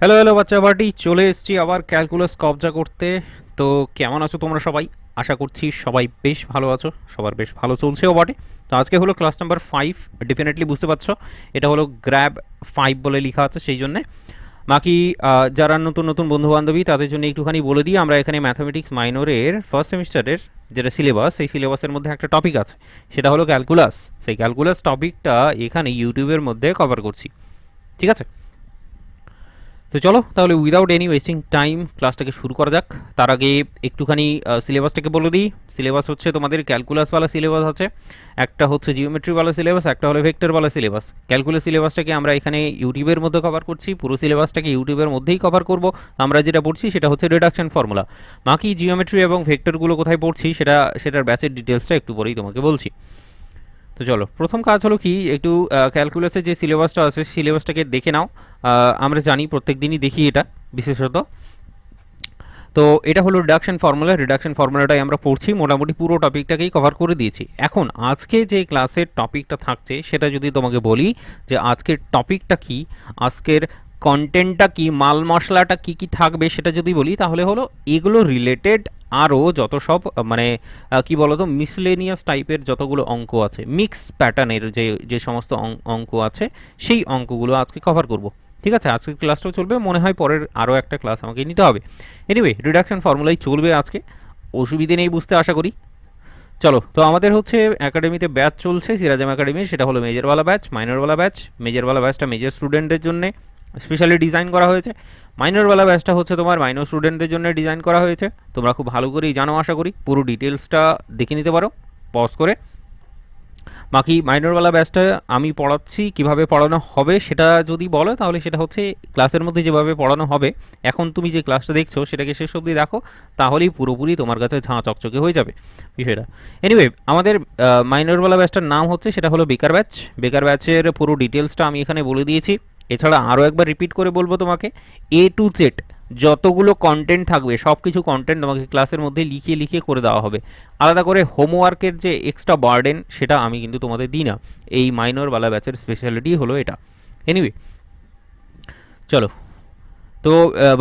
Hello hello বাচ্চা party, চলে এসেছি আবার ক্যালকুলাস কবজা করতে। তো কেমন আছো তোমরা সবাই? আশা করছি সবাই বেশ ভালো আছো, সবার বেশ ভালো চলছেও বটে। তো আজকে হলো ক্লাস নাম্বার 5, ডেফিনেটলি বুঝতে পারছো এটা হলো গ্র্যাব 5 বলে লেখা আছে, সেই জন্যে। বাকি যারা নতুন নতুন বন্ধু বান্ধবী তাদের জন্য একটুখানি বলে দিই, আমরা এখানে ম্যাথামেটিক্স মাইনরের ফার্স্ট সেমিস্টারের যেটা সিলেবাস, সেই সিলেবাসের মধ্যে একটা টপিক আছে, সেটা হলো ক্যালকুলাস। সেই ক্যালকুলাস টপিকটা এখানে ইউটিউবের মধ্যে কভার করছি, ঠিক আছে? তো চলো তাহলে উইদাউট এনি ওয়েস্টিং টাইম ক্লাসটাকে শুরু করা যাক। তার আগে একটুখানি সিলেবাসটাকে বলে দিই। সিলেবাস হচ্ছে তোমাদের ক্যালকুলাসওয়ালা সিলেবাস আছে, একটা হচ্ছে জিওমেট্রিওয়ালা সিলেবাস, একটা হলো ভেক্টরওয়ালা সিলেবাস। ক্যালকুলাস সিলেবাসটাকে আমরা এখানে ইউটিউবের মধ্যে কভার করছি, পুরো সিলেবাসটাকে ইউটিউবের মধ্যেই কভার করব। আমরা যেটা পড়ছি সেটা হচ্ছে রিডাকশন ফর্মুলা। বাকি জিওমেট্রি এবং ভেক্টরগুলো কোথায় পড়ছি সেটার ব্যাচের ডিটেলসটা একটু পরেই তোমাকে বলছি। তো চলো, প্রথম কাজ হলো কি, একটু ক্যালকুলাসের যে সিলেবাসটা আছে সিলেবাসটাকে দেখে নাও। আমরা জানি প্রত্যেক দিনই দেখি এটা বিশেষত। তো এটা হলো রিডাকশন ফর্মুলা, রিডাকশন ফর্মুলাটাই আমরা পড়ছি, মোটামুটি পুরো টপিকটাকেই কভার করে দিয়েছি। এখন আজকে যে ক্লাসের টপিকটা থাকছে সেটা যদি তোমাকে বলি যে আজকের টপিকটা কি, আজকের কন্টেন্টটা কি, মাল মশলাটা কি কি থাকবে সেটা যদি বলি, তাহলে হলো এগুলো রিলেটেড আরও যত সব মানে কি বলতো মিসলেনিয়াস টাইপের যতগুলো অঙ্ক আছে, মিক্স প্যাটার্নের যে যে সমস্ত অঙ্ক আছে, সেই অঙ্কগুলো আজকে কভার করব। ঠিক আছে, আজকের ক্লাসটাও চলবে, মনে হয় পরের আরও একটা ক্লাস আমাকে নিতে হবে। এনিওয়ে, রিডাকশন ফর্মুলাই চলবে আজকে, অসুবিধে নেই বুঝতে আশা করি। চলো, তো আমাদের হচ্ছে একাডেমিতে ব্যাচ চলছে সিরাজাম একাডেমির, সেটা হলো মেজরওয়ালা ব্যাচ, মাইনরওয়ালা ব্যাচ। মেজরওয়ালা ব্যাচটা মেজর স্টুডেন্টদের জন্য স্পেশালি ডিজাইন করা হয়েছে, মাইনরওয়ালা ব্যাচটা হচ্ছে তোমার মাইনর স্টুডেন্টদের জন্য ডিজাইন করা হয়েছে। তোমরা খুব ভালো করেই জানো আশা করি, পুরো ডিটেলসটা দেখে নিতে পারো পজ করে। বাকি মাইনরওয়ালা ব্যাচটা আমি পড়াচ্ছি, কিভাবে পড়ানো হবে সেটা যদি বলো, তাহলে সেটা হচ্ছে ক্লাসের মধ্যে যেভাবে পড়ানো হবে, এখন তুমি যে ক্লাসটা দেখছো সেটাকে শেষ অবধি দেখো, তাহলেই পুরোপুরি তোমার কাছে ঝাঁ চকচকে হয়ে যাবে বিষয়টা। এনিওয়ে, আমাদের মাইনরওয়ালা ব্যাচটার নাম হচ্ছে, সেটা হলো বেকার ব্যাচ। বেকার ব্যাচের পুরো ডিটেলসটা আমি এখানে বলে দিয়েছি। এছাড়া আরও একবার রিপিট করে বলবো তোমাকে, A to Z যতগুলো কন্টেন্ট থাকবে সব কিছু কন্টেন্ট তোমাকে ক্লাসের মধ্যে লিখিয়ে লিখিয়ে করে দেওয়া হবে। আলাদা করে হোমওয়ার্কের যে এক্সট্রা বার্ডেন সেটা আমি কিন্তু তোমাদের দিই না, এই মাইনরওয়ালা ব্যাচের স্পেশালিটি হলো এটা। এনিওয়ে, চলো, তো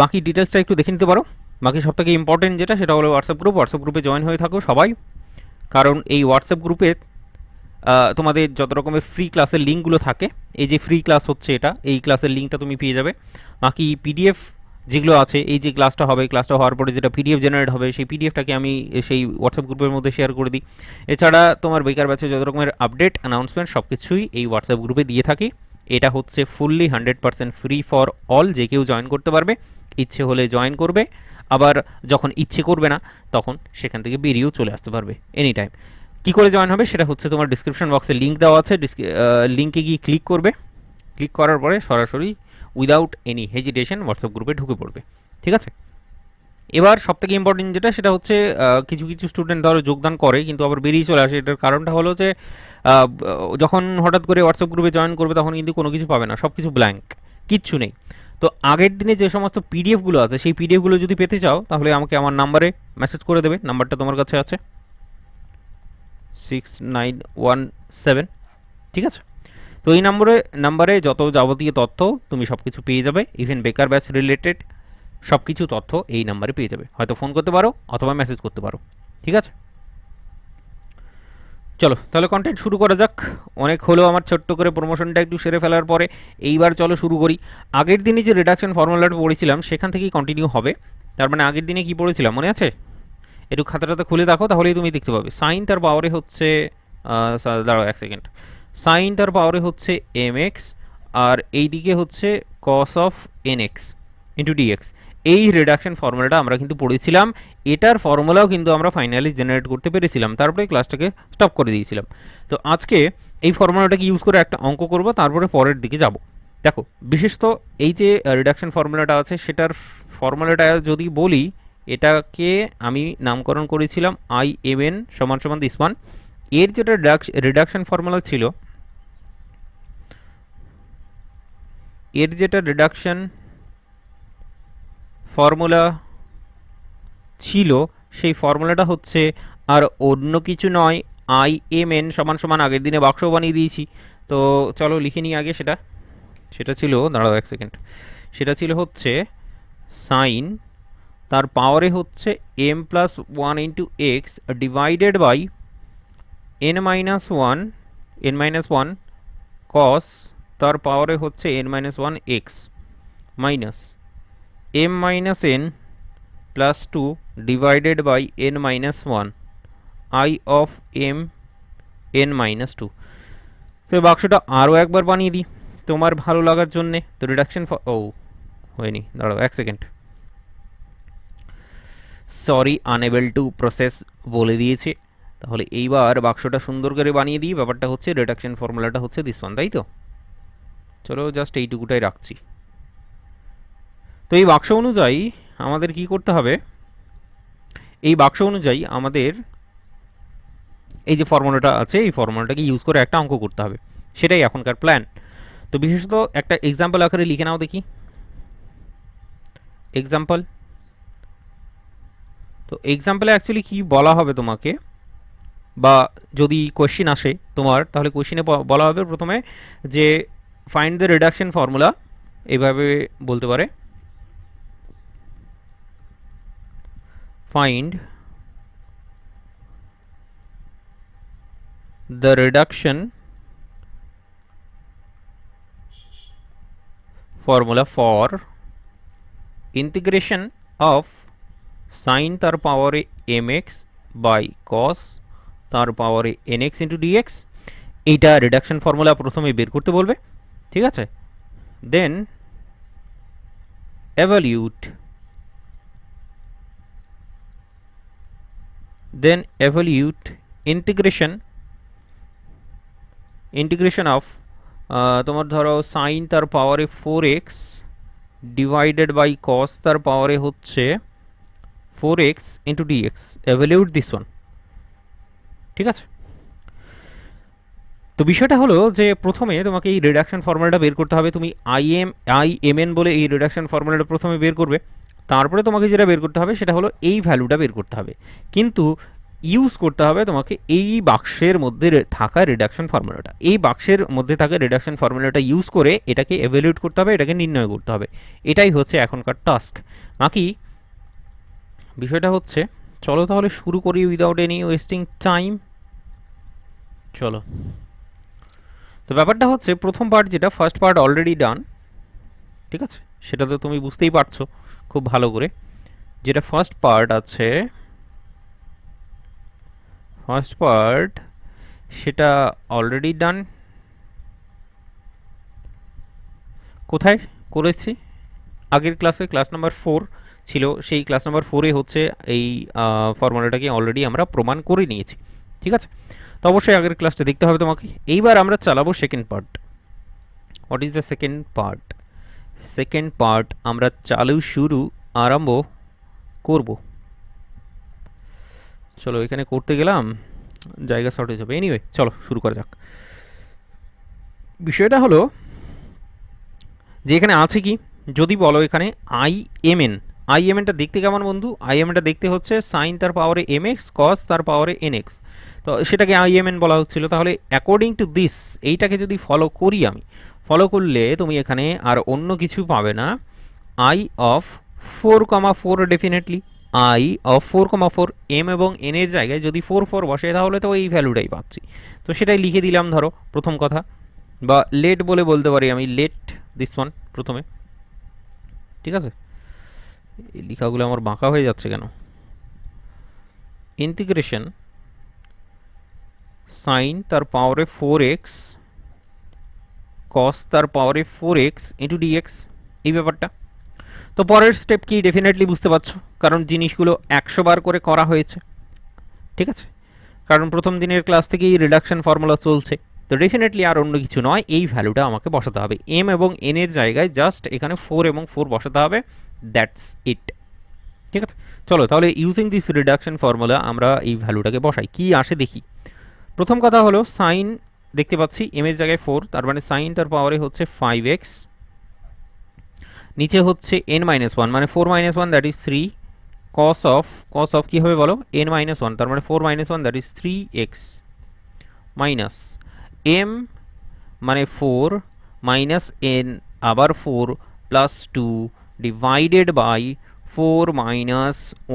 বাকি ডিটেলসটা একটু দেখে নিতে পারো। বাকি সবথেকে ইম্পর্টেন্ট যেটা, সেটা হলো হোয়াটসঅ্যাপ গ্রুপ। হোয়াটসঅ্যাপ গ্রুপে জয়েন হয়ে থাকো সবাই, কারণ এই হোয়াটসঅ্যাপ গ্রুপে তোমাদের যত রকমের ফ্রি ক্লাসের লিঙ্কগুলো থাকে, এই যে ফ্রি ক্লাস হচ্ছে এটা, এই ক্লাসের লিঙ্কটা তুমি পেয়ে যাবে। বাকি পিডিএফ যেগুলো আছে, এই যে ক্লাসটা হবে, ক্লাসটা হওয়ার পরে যেটা পিডিএফ জেনারেট হবে, সেই পিডিএফটাকে আমি সেই হোয়াটসঅ্যাপ গ্রুপের মধ্যে শেয়ার করে দিই। এছাড়া তোমার বেকার ব্যাচে যত রকমের আপডেট অ্যানাউন্সমেন্ট সব কিছুই এই হোয়াটসঅ্যাপ গ্রুপে দিয়ে থাকি। এটা হচ্ছে ফুললি 100% ফ্রি ফর অল, যে কেউ জয়েন করতে পারবে, ইচ্ছে হলে জয়েন করবে, আবার যখন ইচ্ছে করবে না তখন সেখান থেকে বেরিয়েও চলে আসতে পারবে এনি টাইম। কী করে জয়েন হবে সেটা হচ্ছে, তোমার ডিসক্রিপশন বক্সে লিঙ্ক দেওয়া আছে, লিঙ্কে গিয়ে ক্লিক করবে, ক্লিক করার পরে সরাসরি উইদাউট এনি হেজিটেশন হোয়াটসঅ্যাপ গ্রুপে ঢুকে পড়বে। ঠিক আছে, এবার সবথেকে ইম্পর্টেন্ট যেটা, সেটা হচ্ছে কিছু কিছু স্টুডেন্ট ধরো যোগদান করে কিন্তু আবার বেরিয়ে চলে আসে। এটার কারণটা হলো যে যখন হঠাৎ করে হোয়াটসঅ্যাপ গ্রুপে জয়েন করবে তখন কিন্তু কোনো কিছু পাবে না, সব কিছু ব্ল্যাঙ্ক, কিচ্ছু নেই। তো আগের দিনে যে সমস্ত পিডিএফগুলো আছে সেই পিডিএফগুলো যদি পেতে চাও, তাহলে আমাকে আমার নাম্বারে মেসেজ করে দেবে, নাম্বারটা তোমার কাছে আছে 6917, ঠিক আছে? তো এই নাম্বারে যত যাবতীয় তথ্য তুমি সব কিছু পেয়ে যাবে, ইভেন বেকার ব্যাচ রিলেটেড সব কিছু তথ্য এই নাম্বারে পেয়ে যাবে। হয়তো ফোন করতে পারো অথবা মেসেজ করতে পারো, ঠিক আছে? চলো তাহলে কন্টেন্ট শুরু করা যাক। অনেক হলো আমার ছোট্ট করে প্রমোশনটা একটু সেরে ফেলার পরে, এইবার চলো শুরু করি। আগের দিনে যে রিডাকশন ফর্মুলাটা পড়েছিলাম সেখান থেকেই কন্টিনিউ হবে। তার মানে আগের দিনে কি পড়েছিলাম মনে আছে? একটু খাতাটাতে খুলে দেখো, তাহলেই তুমি দেখতে পাবে। সাইন তার পাওয়ারে হচ্ছে, দাঁড়াও এক সেকেন্ড, সাইন তার পাওয়ারে হচ্ছে এম এক্স, আর এইদিকে হচ্ছে cos of n x into dx. এই রিডাকশন ফর্মুলাটা আমরা কিন্তু পড়েছিলাম, এটার ফর্মুলাও কিন্তু আমরা ফাইনালি জেনারেট করতে পেরেছিলাম, তারপরে ক্লাসটাকে স্টপ করে দিয়েছিলাম। তো আজকে এই ফর্মুলাটাকে ইউজ করে একটা অঙ্ক করব, তারপরে পরের দিকে যাব। দেখো, বিশেষত এই যে রিডাকশন ফর্মুলাটা আছে সেটার ফর্মুলাটা যদি বলি, এটাকে আমি নামকরণ করেছিলাম আই এম এন সমান সমান দিস ওয়ান। এর যেটা রিডাকশন ফর্মুলা ছিল, এর যেটা রিডাকশন ফর্মুলা ছিল সেই ফর্মুলাটা হচ্ছে আর অন্য কিছু নয়, আই এম এন সমান সমান, আগের দিনে বাক্স বানিয়ে দিয়েছি। তো চলো লিখে নিই আগে সেটা। সেটা ছিল, দাঁড়াও এক সেকেন্ড, সেটা ছিল হচ্ছে সাইন তার পাওয়ারে হচ্ছে m plus one into x divided by n minus one cos তার পাওয়ারে হচ্ছে n minus one x minus m minus n plus two divided by n minus one i of m n minus two. তো এই বাক্সটা আরও একবার বানিয়ে দিই তোমার ভালো লাগার জন্যে। তো রিডাকশন ও হয়নি, দাঁড়াও এক second, sorry unable to process বলে দিয়েছে। তাহলে এইবার বাক্সটা সুন্দর করে বানিয়ে দিই। ব্যাপারটা হচ্ছে রিডাকশন ফর্মুলাটা হচ্ছে দিস ওয়ান, তাই তো? চলো জাস্ট এইটুকুটাই রাখছি। তো এই বাক্স অনুযায়ী আমাদের কি করতে হবে, এই বাক্স অনুযায়ী আমাদের এই যে ফর্মুলাটা আছে এই ফর্মুলাটাকে ইউজ করে একটা অঙ্ক করতে হবে, সেটাই এখনকার প্ল্যান। তো বিশেষত একটা এক্সাম্পল আকারে লিখে নাও দেখি। এক্সাম্পল, তো এক্সাম্পলে অ্যাকচুয়ালি কি বলা হবে তোমাকে, বা যদি কোয়েশ্চেন আসে তোমার, তাহলে কোয়েশ্চেনে বলা হবে প্রথমে যে ফাইন্ড দ্য রিডাকশন ফর্মুলা, এইভাবে বলতে পারে find the reduction formula for integration of sin তার পাওয়ারে mx by cos তার পাওয়ারে nx into dx। এইটা রিডাকশন ফর্মুলা প্রথমে বের করতে বলবে, ঠিক আছে? দেন evaluate integration of তোমার ধরো সাইন তার পাওয়ারে 4x ডিভাইডেড বাই কস তার পাওয়ারে হচ্ছে 4x into dx, evaluate this one, ঠিক আছে? তো বিষয়টা হলো যে প্রথমে তোমাকে এই রিডাকশন ফর্মুলাটা বের করতে হবে। তুমি imn বলে এই রিডাকশন ফর্মুলাটা প্রথমে বের করবে, তারপরে তোমাকে যেটা বের করতে হবে সেটা হলো এই ভ্যালুটা বের করতে হবে, কিন্তু ইউজ করতে হবে তোমাকে এই বাক্সের মধ্যে থাকা রিডাকশন ফর্মুলাটা। এই বাক্সের মধ্যে থাকা রিডাকশন ফর্মুলাটা ইউজ করে এটাকে এভালুয়েট করতে হবে, এটাকে নির্ণয় করতে হবে। এটাই হচ্ছে এখনকার টাস্ক। বাকি বিষয়টা হচ্ছে, চলো তাহলে শুরু করি উইদাউট এনি ওয়েস্টিং টাইম। চলো, তো ব্যাপারটা হচ্ছে প্রথম পার্ট যেটা ফার্স্ট পার্ট অলরেডি ডান, ঠিক আছে? সেটা তো তুমি বুঝতেই পারছো খুব ভালো করে। যেটা ফার্স্ট পার্ট আছে, ফার্স্ট পার্ট সেটা অলরেডি ডান। কোথায় করেছি? আগের ক্লাসে, ক্লাস নাম্বার 4 ছিল, সেই ক্লাস নাম্বার 4-এ হচ্ছে এই ফর্মুলাটাকে অলরেডি আমরা প্রমাণ করে নিয়েছি, ঠিক আছে? তো অবশ্যই আগের ক্লাসটা দেখতে হবে তোমাকে। এইবার আমরা চালাবো second part. What is the second part? Second part আমরা শুরু আরম্ভ করব। চলো এখানে করতে গেলাম, জায়গা শর্টেজ হবে। এনিওয়ে চলো শুরু করা যাক। বিষয়টা হলো যে এখানে আছে কি, যদি বলো এখানে আইএমএনটা দেখতে কেমন বন্ধু? আইএমএনটা দেখতে হচ্ছে সাইন তার পাওয়ারে এমএক্স কস তার পাওয়ারে এনএক্স, তো সেটাকে আইএমএন বলা হচ্ছিল। তাহলে অ্যাকর্ডিং টু দিস এইটাকে যদি ফলো করি, আমি ফলো করলে তুমি এখানে আর অন্য কিছু পাবে না, I of 4,4 definitely I of 4,4, m এবং এন এর জায়গায় যদি 4 বসে তাহলে তো এই ভ্যালুটাই পাচ্ছি। তো সেটাই লিখে দিলাম ধরো প্রথম কথা, বা লেট বলে বলতে পারি আমি, লেট দিস ওয়ান প্রথমে, ঠিক আছে? এই লেখাগুলো আমার বাঁকা হয়ে যাচ্ছে কেন? ইন্টিগ্রেশন সাইন তার পাওয়ারে 4x কস তার পাওয়ারে 4x ইন্টু ডিএক্স, এই ব্যাপারটা। তো পরের স্টেপ কি ডেফিনেটলি বুঝতে পারছো, কারণ জিনিসগুলো 100 বার করে করা হয়েছে, ঠিক আছে? কারণ প্রথম দিনের ক্লাস থেকেই রিডাকশন ফর্মুলা চলছে। তো ডেফিনেটলি আর অন্য কিছু নয়, এই ভ্যালুটা আমাকে বসাতে হবে। এম এবং এন এর জায়গায় জাস্ট এখানে 4 এবং 4 বসাতে হবে, দ্যাটস ইট, ঠিক আছে? চলো তাহলে ইউজিং দিস রিডাকশন ফর্মুলা আমরা এই ভ্যালুটাকে বসাই, কি আসে দেখি। প্রথম কথা হলো সাইন দেখতে পাচ্ছি এম এর জায়গায় 4, তার মানে সাইন তার পাওয়ারে হচ্ছে 5x, নিচে হচ্ছে n-1 মানে 4-1 দ্যাট ইজ 3, cos of কি হবে বলো? n-1 তার মানে 4-1 that is 3x, minus m মানে 4 মাইনাস n আবার 4 প্লাস টু ডিভাইডেড বাই 4 -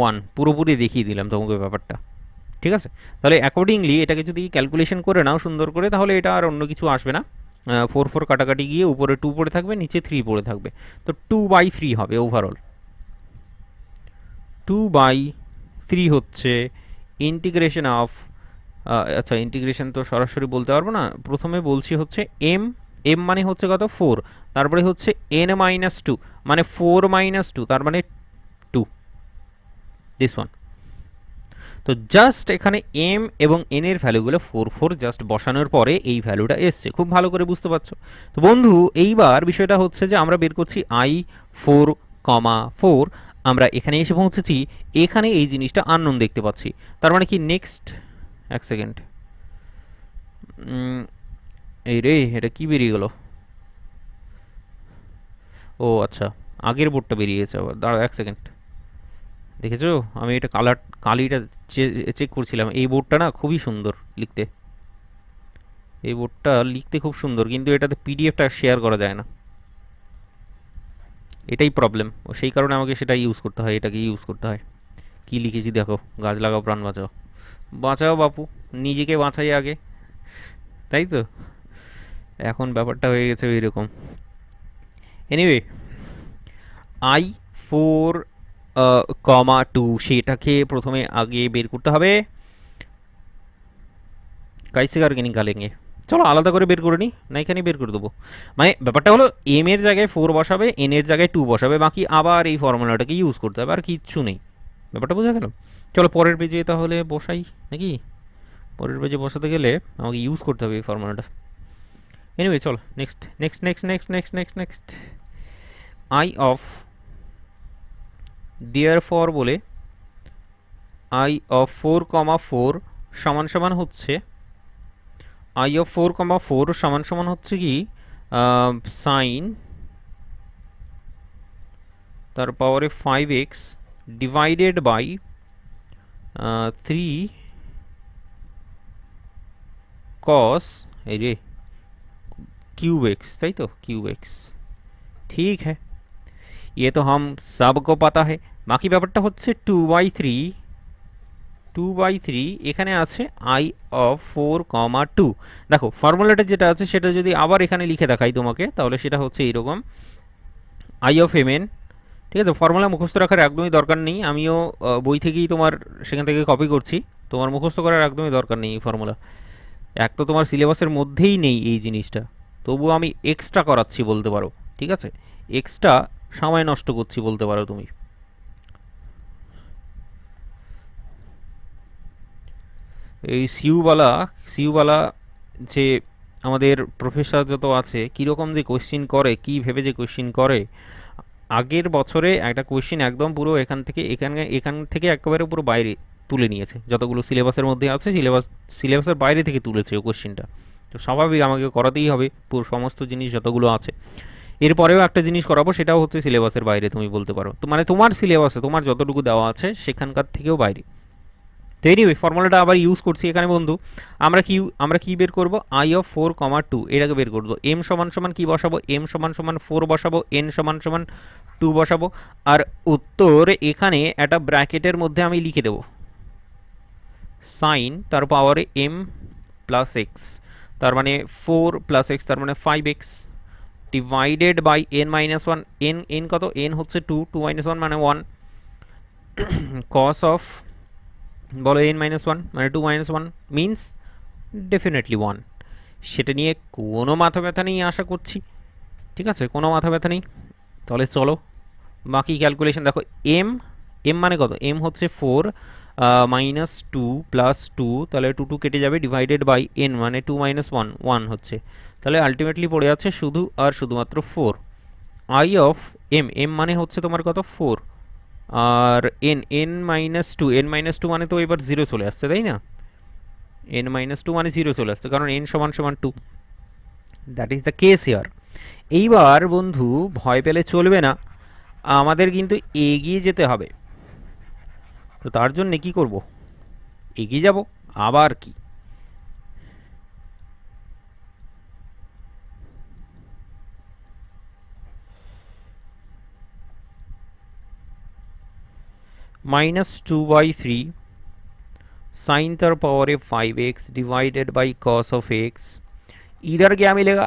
1 পুরোপুরি দেখিয়ে দিলাম তোমাকে ব্যাপারটা, ঠিক আছে? তাহলে অ্যাকর্ডিংলি এটাকে যদি ক্যালকুলেশন করে নাও সুন্দর করে, তাহলে এটা আর অন্য কিছু আসবে না। 4 কাটাকাটি গিয়ে উপরে 2 পড়ে থাকবে, নিচে 3 পড়ে থাকবে, তো 2/3 হবে ওভারঅল। 2/3 হচ্ছে ইন্টিগ্রেশন অফ, আচ্ছা ইন্টিগ্রেশন তো সরাসরি বলতে পারবো না, প্রথমে বলছি হচ্ছে এম, এম মানে হচ্ছে কত 4, তারপরে হচ্ছে n-2 মানে 4 - 2, তার মানে 2, দিস ওয়ান। তো জাস্ট এখানে এম এবং এন এর ভ্যালুগুলো 4 জাস্ট বসানোর পরে এই ভ্যালুটা এসছে, খুব ভালো করে বুঝতে পারছো। তো বন্ধু এইবার বিষয়টা হচ্ছে যে আমরা বের করছি i4,4, আমরা এখানে এসে পৌঁছেছি, এখানে এই জিনিসটা আননোন দেখতে পাচ্ছি, তার মানে কি নেক্সট, এক সেকেন্ড, এই রে এটা কি বেরিয়ে গেল, ও আচ্ছা আগের বোর্ডটা বেরিয়ে গেছে আবার, দাঁড়াও এক সেকেন্ড, দেখেছো আমি এটা কালিটা চেক করছিলাম, এই বোর্ডটা না খুবই সুন্দর লিখতে, এই বোর্ডটা লিখতে খুব সুন্দর, কিন্তু এটাতে পিডিএফটা শেয়ার করা যায় না, এটাই প্রবলেম, ও সেই কারণে আমাকে সেটা ইউজ করতে হয়, এটাকে ইউজ করতে হয়। কি লিখেছি দেখো, গাছ লাগাও প্রাণ বাঁচাও, বাঁচাও বাপু, নিজেকে বাঁচাই আগে, তাই তো এখন ব্যাপারটা হয়ে গেছে এইরকম। এনিওয়ে i4,2 সেটাকে প্রথমে আগে বের করতে হবে, কাইসে কারকে নিকালেঙ্গে, চলো আলাদা করে বের করে নিই, না এখানেই বের করে দেবো। মানে ব্যাপারটা হলো এম এর জায়গায় 4 বসাবে, এন এর জায়গায় 2 বসাবে, বাকি আবার এই ফর্মুলাটাকে ইউজ করতে হবে, আর কিচ্ছু নেই, ব্যাপারটা বোঝা গেল? চলো পরের পেজে তাহলে বসাই নাকি, পরের পেজে বসাতে গেলে আমাকে ইউজ করতে হবে এই ফর্মুলাটা। এনিওয়ে চলো next next next next next next next I of therefore বলে i(4,4) সমান সমান হচ্ছে i(4,4) সমান সমান হচ্ছে কি সাইন তার পাওয়ারে 5x ডিভাইডেড বাই 3 cos এই রে क्यूब x, তাই তো क्यूब x, ঠিক হ্যাঁ ये तो हम सबको पता है। বাকি ব্যাপারটা হচ্ছে 2/3 এখানে আছে i(4,2), দেখো ফর্মুলাটা যেটা আছে সেটা যদি আবার এখানে লিখে দেখাই তোমাকে, তাহলে সেটা হচ্ছে এইরকম i(mn), ঠিক আছে? ফর্মুলা মুখস্থ রাখার একদমই দরকার নেই, আমিও বই থেকেই তোমার সেখান থেকে কপি করছি, তোমার মুখস্থ করার একদমই দরকার নেই এই ফর্মুলা, এক তো তোমার সিলেবাসের মধ্যেই নেই এই জিনিসটা, তবুও আমি এক্সট্রা করাচ্ছি বলতে পারো, ঠিক আছে? এক্সট্রা সময় নষ্ট করছি বলতে পারো তুমি। এই সিউবালা যে আমাদের প্রফেসর যত আছে কীরকম যে কোয়েশ্চিন করে, কী ভেবে যে কোয়েশ্চিন করে, আগের বছরে একটা কোয়েশ্চিন একদম পুরো এখান থেকে একেবারে পুরো বাইরে তুলে নিয়েছে, যতগুলো সিলেবাসের মধ্যে আছে সিলেবাসের বাইরে থেকে তুলেছে ও কোয়েশ্চিনটা, তো স্বাভাবিক আমাকে করাতেই হবে পুরো সমস্ত জিনিস যতগুলো আছে। এরপরেও একটা জিনিস করাবো, সেটাও হচ্ছে সিলেবাসের বাইরে, তুমি বলতে পারো, তো মানে তোমার সিলেবাসে তোমার যতটুকু দেওয়া আছে সেখানকার থেকেও বাইরে। তো এনিওয়ে ফর্মুলাটা আবার ইউজ করছি এখানে বন্ধু, আমরা কি বের করব, i(4,2) এটাকে বের করব, m সমান সমান কি বসাবো, m সমান সমান 4 বসাবো, n সমান সমান 2 বসাবো, আর উত্তর এখানে একটা ব্র্যাকেটের মধ্যে আমি লিখে দেব সাইন তার পাওয়ারে m প্লাস x, তার মানে 4 প্লাস x তার মানে 5x divided by n-1, n কত, n হচ্ছে 2, 2 - 1 মানে 1, cos অফ বলো n-1 মানে 2 - 1 মিন্স ডেফিনেটলি 1, সেটা নিয়ে কোনো মাথা ব্যথা নেই আশা করছি, ঠিক আছে? কোনো মাথা ব্যথা নেই। তাহলে চলো বাকি ক্যালকুলেশন দেখো, এম মানে কত, এম হচ্ছে 4 -2 প্লাস 2, তাহলে 2 কেটে যাবে, ডিভাইডেড বাই এন মানে 2 - 1 হচ্ছে, তাহলে আলটিমেটলি পড়ে যাচ্ছে শুধু আর শুধুমাত্র 4। আই অফ এম মানে হচ্ছে তোমার কত 4, আর n-2 মানে তো এবার 0 চলে আসছে তাই না, n-2 মানে 0 চলে আসছে, কারণ n সমান সমান 2, that is the case here. এইবার বন্ধু ভয় পেলে চলবে না, আমাদের কিন্তু এগিয়ে যেতে হবে, তো তার জন্য কি করব, এগিয়ে যাব আবার কি, -2/3 sin तर पावर है 5x divided by cos of x, इधर क्या मिलेगा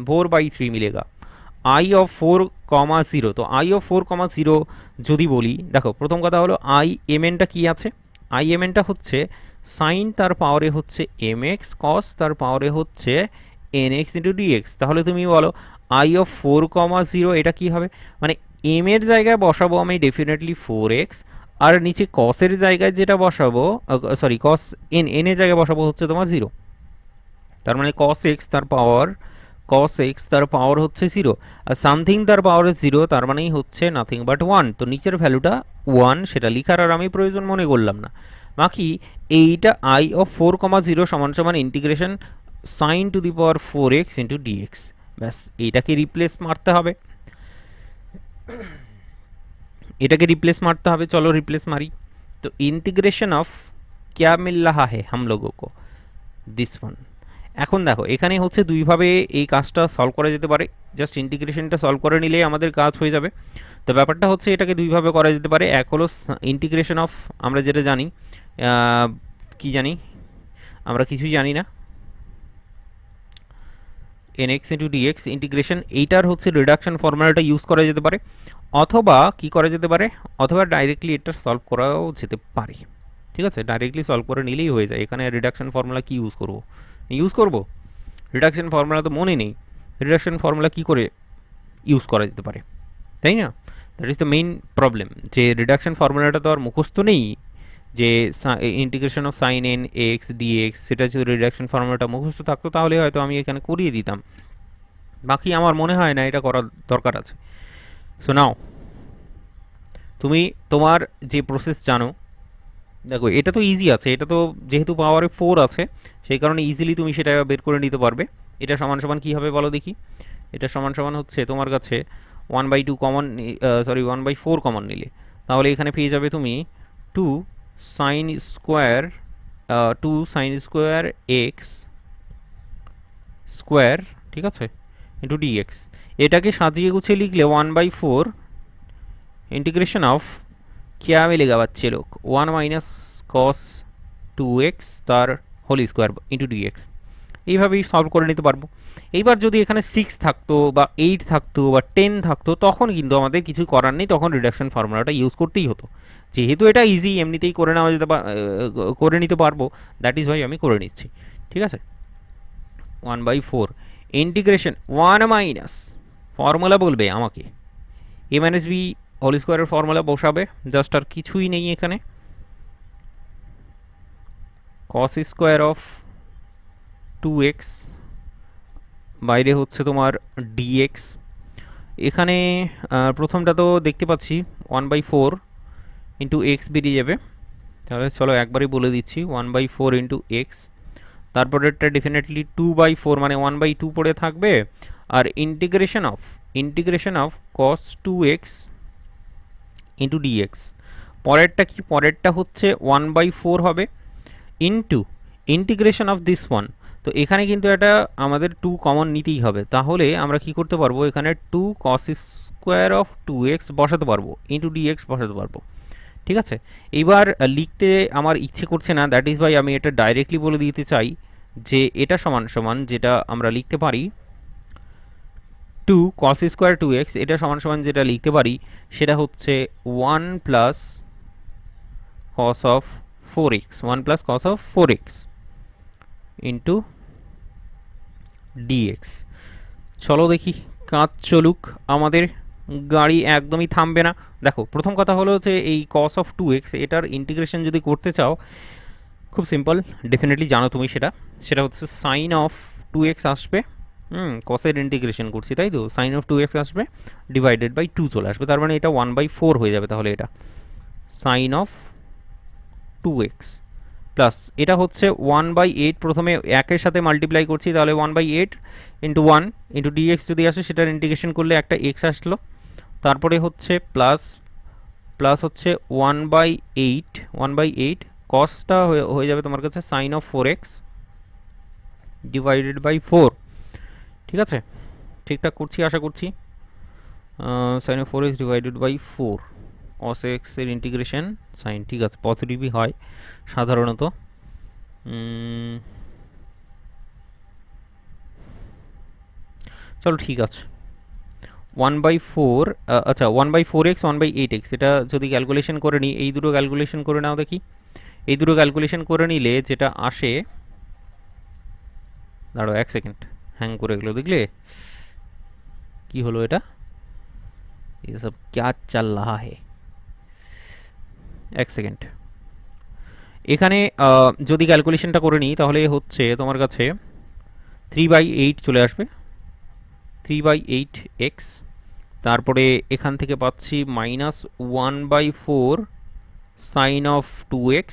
4/3 मिलेगा। आई অফ 4,0, তো আই অফ 4,0 যদি বলি, দেখো প্রথম কথা হলো আই এম এনটা কী আছে, আই এম এনটা হচ্ছে সাইন তার পাওয়ারে হচ্ছে এম এক্স, কস তার পাওয়ারে হচ্ছে এন এক্স ইন্টু ডিএক্স। তাহলে তুমি বলো আই অফ 4,0 এটা কী হবে, মানে এম এর জায়গায় বসাবো আমি ডেফিনেটলি 4x, আর নিচে কসের জায়গায় যেটা বসাবো, সরি কস এন এর জায়গায় বসাবো হচ্ছে তোমার 0। তার মানে cos x তার পাওয়ার হচ্ছে 0, আর সামথিং তার পাওয়ার 0, তার মানেই হচ্ছে নাথিং বাট 1। তো নিচের ভ্যালুটা 1, সেটা লিখার আর আমি প্রয়োজন মনে করলাম না। বাকি এইটা আই অফ 4,0 সমান সমান integration sine to the power 4x into dx. ব্যাস এইটাকে রিপ্লেস মারতে হবে, চলো রিপ্লেস মারি। তো इंटीग्रेशन ऑफ क्या मिल रहा है हम लोगों को, दिस वन। এখন দেখো এখানে হচ্ছে দুইভাবে এই কাজটা সলভ করা যেতে পারে, জাস্ট ইন্টিগ্রেশনটা সলভ করে নিলেই আমাদের কাজ হয়ে যাবে। তো ব্যাপারটা হচ্ছে এটাকে দুইভাবে করা যেতে পারে। এক হলো ইন্টিগ্রেশন অফ, আমরা যেটা জানি, কি জানি, আমরা কিছুই জানি না, n x into dx integration, এইটার হচ্ছে রিডাকশন ফর্মুলাটা ইউজ করা যেতে পারে, অথবা কি করা যেতে পারে, অথবা ডাইরেক্টলি এটা সলভ করাও যেতে পারে। ঠিক আছে, ডাইরেক্টলি সলভ করে নিলেই হয়ে যায়। এখানে রিডাকশন ফর্মুলা কি ইউজ করব রিডাকশন ফর্মুলা তো মনে নেই, রিডাকশন ফর্মুলা কি করে ইউজ করা যেতে পারে, তাই না? That is the main problem, যে রিডাকশন ফর্মুলাটা তো আর মুখস্থ নেই, যে integration of sine N x dx, সেটা যদি রিডাকশন ফর্মুলাটা মুখস্থ থাকতো তাহলে হয়তো আমি এখানে করিয়ে দিতাম। বাকি আমার মনে হয় না এটা করার দরকার আছে। সো নাও তুমি তোমার যে প্রসেস জানো, দেখো এটা তো ইজি আছে, এটা তো যেহেতু পাওয়ারে 4 আছে সেই কারণে ইজিলি তুমি সেটা বের করে নিতে পারবে। এটা সমান সমান কী হবে বলো দেখি, এটা সমান সমান হচ্ছে তোমার কাছে 1/2 কমন, সরি 1/4 কমন নিলে, তাহলে এখানে পেয়ে যাবে তুমি 2 sine square 2 sine square x square, ঠিক আছে, ইন্টু ডিএক্স। এটাকে সাজিয়ে গুছিয়ে লিখলে 1/4 इंटीग्रेशन ऑफ क्या मिलेगा बच्चे लोग, 1 माइनस कॉस 2x তার হোল স্কোয়ার ইন্টু ডিএক্স। এইভাবেই সলভ করে নিতে পারবো। এইবার যদি এখানে 6 থাকতো বা 8 থাকতো বা 10 থাকতো তখন কিন্তু আমাদের কিছু করার নেই, তখন রিডাকশন ফর্মুলাটা ইউজ করতেই হতো। যেহেতু এটা ইজি, এমনিতেই করে নেওয়া যেতে করে নিতে পারবো, দ্যাট ইজ ভাই আমি করে নিচ্ছি। ঠিক আছে, 1/4 ইন্টিগ্রেশন 1 মাইনাস, ফর্মুলা বলবে আমাকে এ মাইনাস বি হোল স্কোয়ারের ফর্মুলা বসাবে, জাস্ট আর কিছুই নেই এখানে, কস স্কোয়ার অফ 2x বাইরে হচ্ছে তোমার dx। এখানে প্রথমটা তো দেখতে পাচ্ছি 1/4 ইন্টু এক্স বেরিয়ে যাবে, তাহলে চলো একবারই বলে দিচ্ছি 1/4 ইন্টু এক্স, তারপরেরটা ডেফিনেটলি 2/4 মানে 1/2 পড়ে থাকবে, আর integration of cos 2x into DX. পরেরটা কি, পরেরটা হচ্ছে 1/4 হবে into integration of this one. তো এখানে কিন্তু এটা আমাদের 2 কমন নিতেই হবে, তাহলে আমরা কি করতে পারবো, এখানে 2 cos স্কোয়ার অফ 2x বসাতে পারবো ইন্টু ডিএক্স বসাতে পারবো। ঠিক আছে, এইবার লিখতে আমার ইচ্ছে করছে না, দ্যাট ইজ ভাই আমি এটা ডাইরেক্টলি বলে দিতে চাই যে এটা সমান সমান যেটা আমরা লিখতে পারি 2 cos স্কোয়ার 2x, এটা সমান সমান যেটা লিখতে পারি সেটা হচ্ছে 1 plus cos of 4x, 1 plus cos of 4x into dx. চলো দেখি কাজ চলুক, আমাদের গাড়ি একদমই থামবে না। দেখো প্রথম কথা হলো যে এই cos অফ 2x এটার ইন্টিগ্রেশন যদি করতে চাও খুব সিম্পল, ডেফিনেটলি জানো তুমি সেটা হচ্ছে সাইন অফ 2x আসবে, কসের ইন্টিগ্রেশন করছি তাই তো, সাইন অফ 2x আসবে ডিভাইডেড বাই 2 চলে আসবে, তার মানে এটা 1/4 হয়ে যাবে। তাহলে এটা সাইন অফ 2x প্লাস এটা হচ্ছে 1/8, প্রথমে একের সাথে মাল্টিপ্লাই করছি তাহলে 1/8 ইন্টু 1 ইন্টু ডিএক্স যদি আসে সেটার ইন্টিগ্রেশন করলে একটা এক্স আসলো, তারপরে হচ্ছে প্লাস হচ্ছে 1/8 কসটা হয়ে যাবে তোমার কাছে sign of 4x divided by 4। ঠিক আছে, ঠিকঠাক করছি আশা করছি, sine of 4x divided by 4 cos x এর ইন্টিগ্রেশন সাইন, ঠিক আছে, পজিটিভই হয় সাধারণত। চলো ঠিক আছে, 1/4, আচ্ছা 1/4x 1/8x, এটা যদি ক্যালকুলেশন করে নিই, এই দুটো ক্যালকুলেশন করে নাও দেখি। এই দুটো ক্যালকুলেশন করে নিলে যেটা আসে, দাঁড়াও 1 সেকেন্ড, হ্যাং করে গেলো দেখলে কি হলো এটা, ये सब क्या चल रहा है। 1 সেকেন্ড, এখানে যদি ক্যালকুলেশনটা করে নিই তাহলে হচ্ছে তোমার কাছে 3/8 চলে আসবে, 3/8x, তারপরে এখান থেকে পাচ্ছি -1/4 সাইন অফ 2x,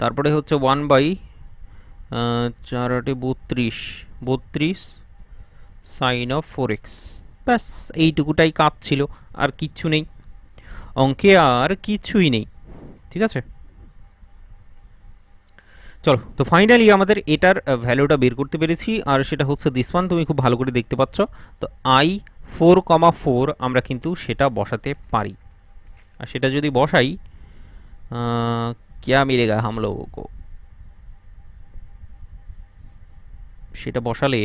তারপরে হচ্ছে 1/4 সাইন অফ 4x। ব্যাস এইটুকুটাই কাজ ছিল, আর কিচ্ছু নেই অঙ্কে, আর কিছুই নেই, ঠিক আছে। চলো, তো ফাইনালি আমাদের এটার ভ্যালুটা বের করতে পেরেছি, আর সেটা হচ্ছে দিস ওয়ান, তুমি খুব ভালো করে দেখতে পাচ্ছ। তো i4,4 আমরা কিন্তু সেটা বসাতে পারি, আর সেটা যদি বসাই क्या मिलेगा हम लोगों को, সেটা বসালে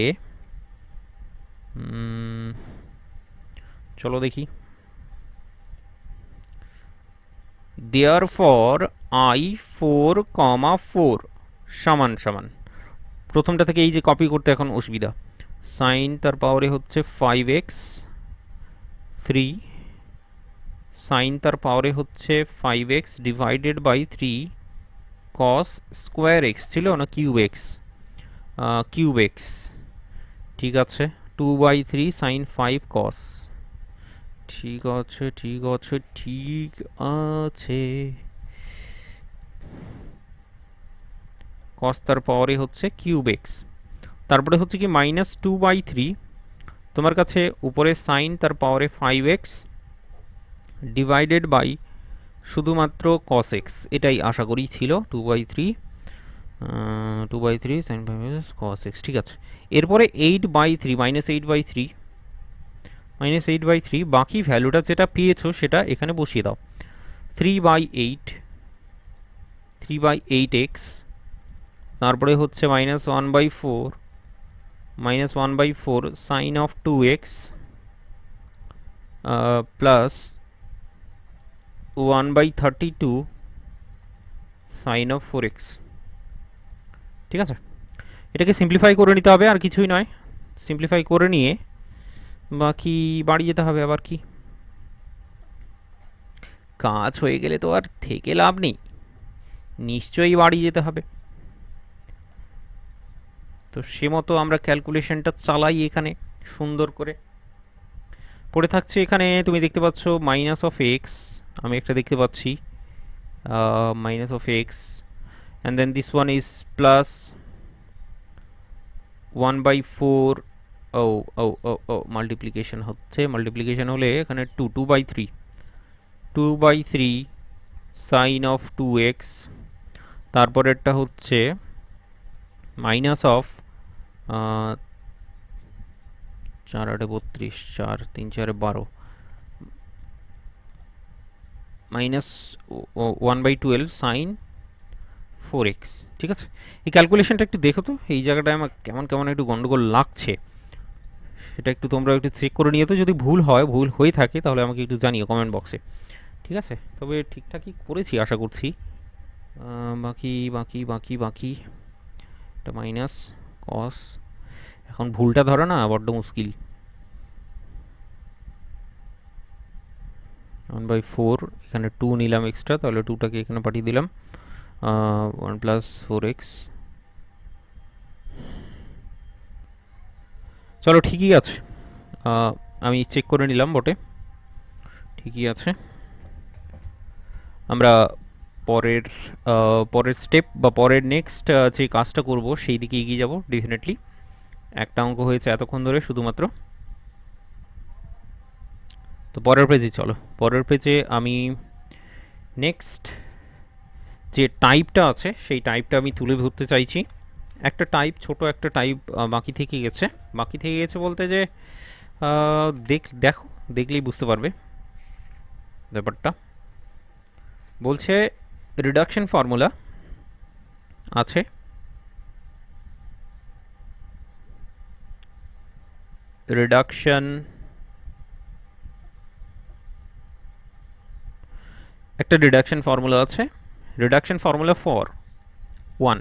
চলো দেখি, therefore i4,4 সমান সমান, প্রথমটা থেকে এই যে কপি করতে এখন অসুবিধা, সাইন তার পাওয়ারে হচ্ছে 5x 3, সাইন তার পাওয়ারে হচ্ছে 5x divided by 3 cos square x ছিল না, কিউব x, ঠিক আছে, 2/3 সাইন 5 cos, ঠিক আছে ঠিক আছে ঠিক আছে, cos তার পাওয়ারে হচ্ছে কিউব x, তারপরে হচ্ছে কি -2/3, তোমার কাছে উপরে সাইন তার পাওয়ারে 5x ডিভাইডেড বাই শুধুমাত্র cos x, এটাই আশা করি ছিল, 2/3 সাইন 5x cos x, ঠিক আছে। এরপরে 8/3 -8/3 বাকি ভ্যালুটা যেটা পেয়েছো সেটা এখানে বসিয়ে দাও, 3/8x, তারপরে হচ্ছে -1/4 sine of 2x plus 1/32 sine of 4x, ঠিক আছে। এটাকে সিম্পলিফাই করে নিতে হবে, আর কিছুই নয়, সিম্পলিফাই করে নিয়ে বাকি বাড়ি যেতে হবে, আবার কি কাজ হয়ে গেলে তো আর থেকে লাভ নেই, নিশ্চয়ই বাড়ি যেতে হবে। তো সে মতো আমরা ক্যালকুলেশনটা চালাই এখানে সুন্দর করে, পড়ে থাকছে এখানে তুমি দেখতে পাচ্ছ মাইনাস অফ এক্স, আমি একটা দেখতে পাচ্ছি minus of x, and then this one is plus 1/4, ও ও ও ও মাল্টিপ্লিকেশন হচ্ছে, মাল্টিপ্লিকেশন হলে এখানে 2/3 সাইন অফ 2x, তারপরেরটা হচ্ছে minus of 4/8 4 3 4 12 minus 1/12 sign 4x, ঠিক আছে। এই ক্যালকুলেশনটা একটু দেখো তো, এই জায়গাটায় আমার কেমন কেমন একটু গন্ডগোল লাগছে, সেটা একটু তোমরা একটু চেক করে নিও তো, যদি ভুল হয়ে থাকে তাহলে আমাকে একটু জানিও কমেন্ট বক্সে, ঠিক আছে। তবে ঠিকঠাকই করেছি আশা করছি, বাকি বাকি বাকি বাকি এটা মাইনাস কস, এখন ভুলটা ধরা না বড্ড মুশকিল, 1/4 এখানে 2 নিলাম এক্সট্রা, তাহলে 2টাকে এখানে পাঠিয়ে দিলাম, 1 প্লাস 4x, চলো ঠিকই আছে, আমি চেক করে নিলাম বটে, ঠিকই আছে। আমরা পরের স্টেপ বা পরের নেক্সট যে কাজটা করব সেই দিকে এগিয়ে যাব ডেফিনেটলি। একটা অঙ্ক হয়েছে এতক্ষণ ধরে শুধুমাত্র, তো পরের পেজে চলো, পরের পেজে আমি নেক্সট যে টাইপটা আছে সেই টাইপটা আমি তুলে ধরতে চাইছি। একটা টাইপ, ছোট একটা টাইপ বাকি থেকে গেছে বলতে যে দেখো, দেখলেই বুঝতে পারবে। ব্যাপারটা বলছে রিডাকশন ফর্মুলা আছে রিডাকশন একটা রিডাকশন ফর্মুলা আছে রিডাকশন ফর্মুলা ফর 1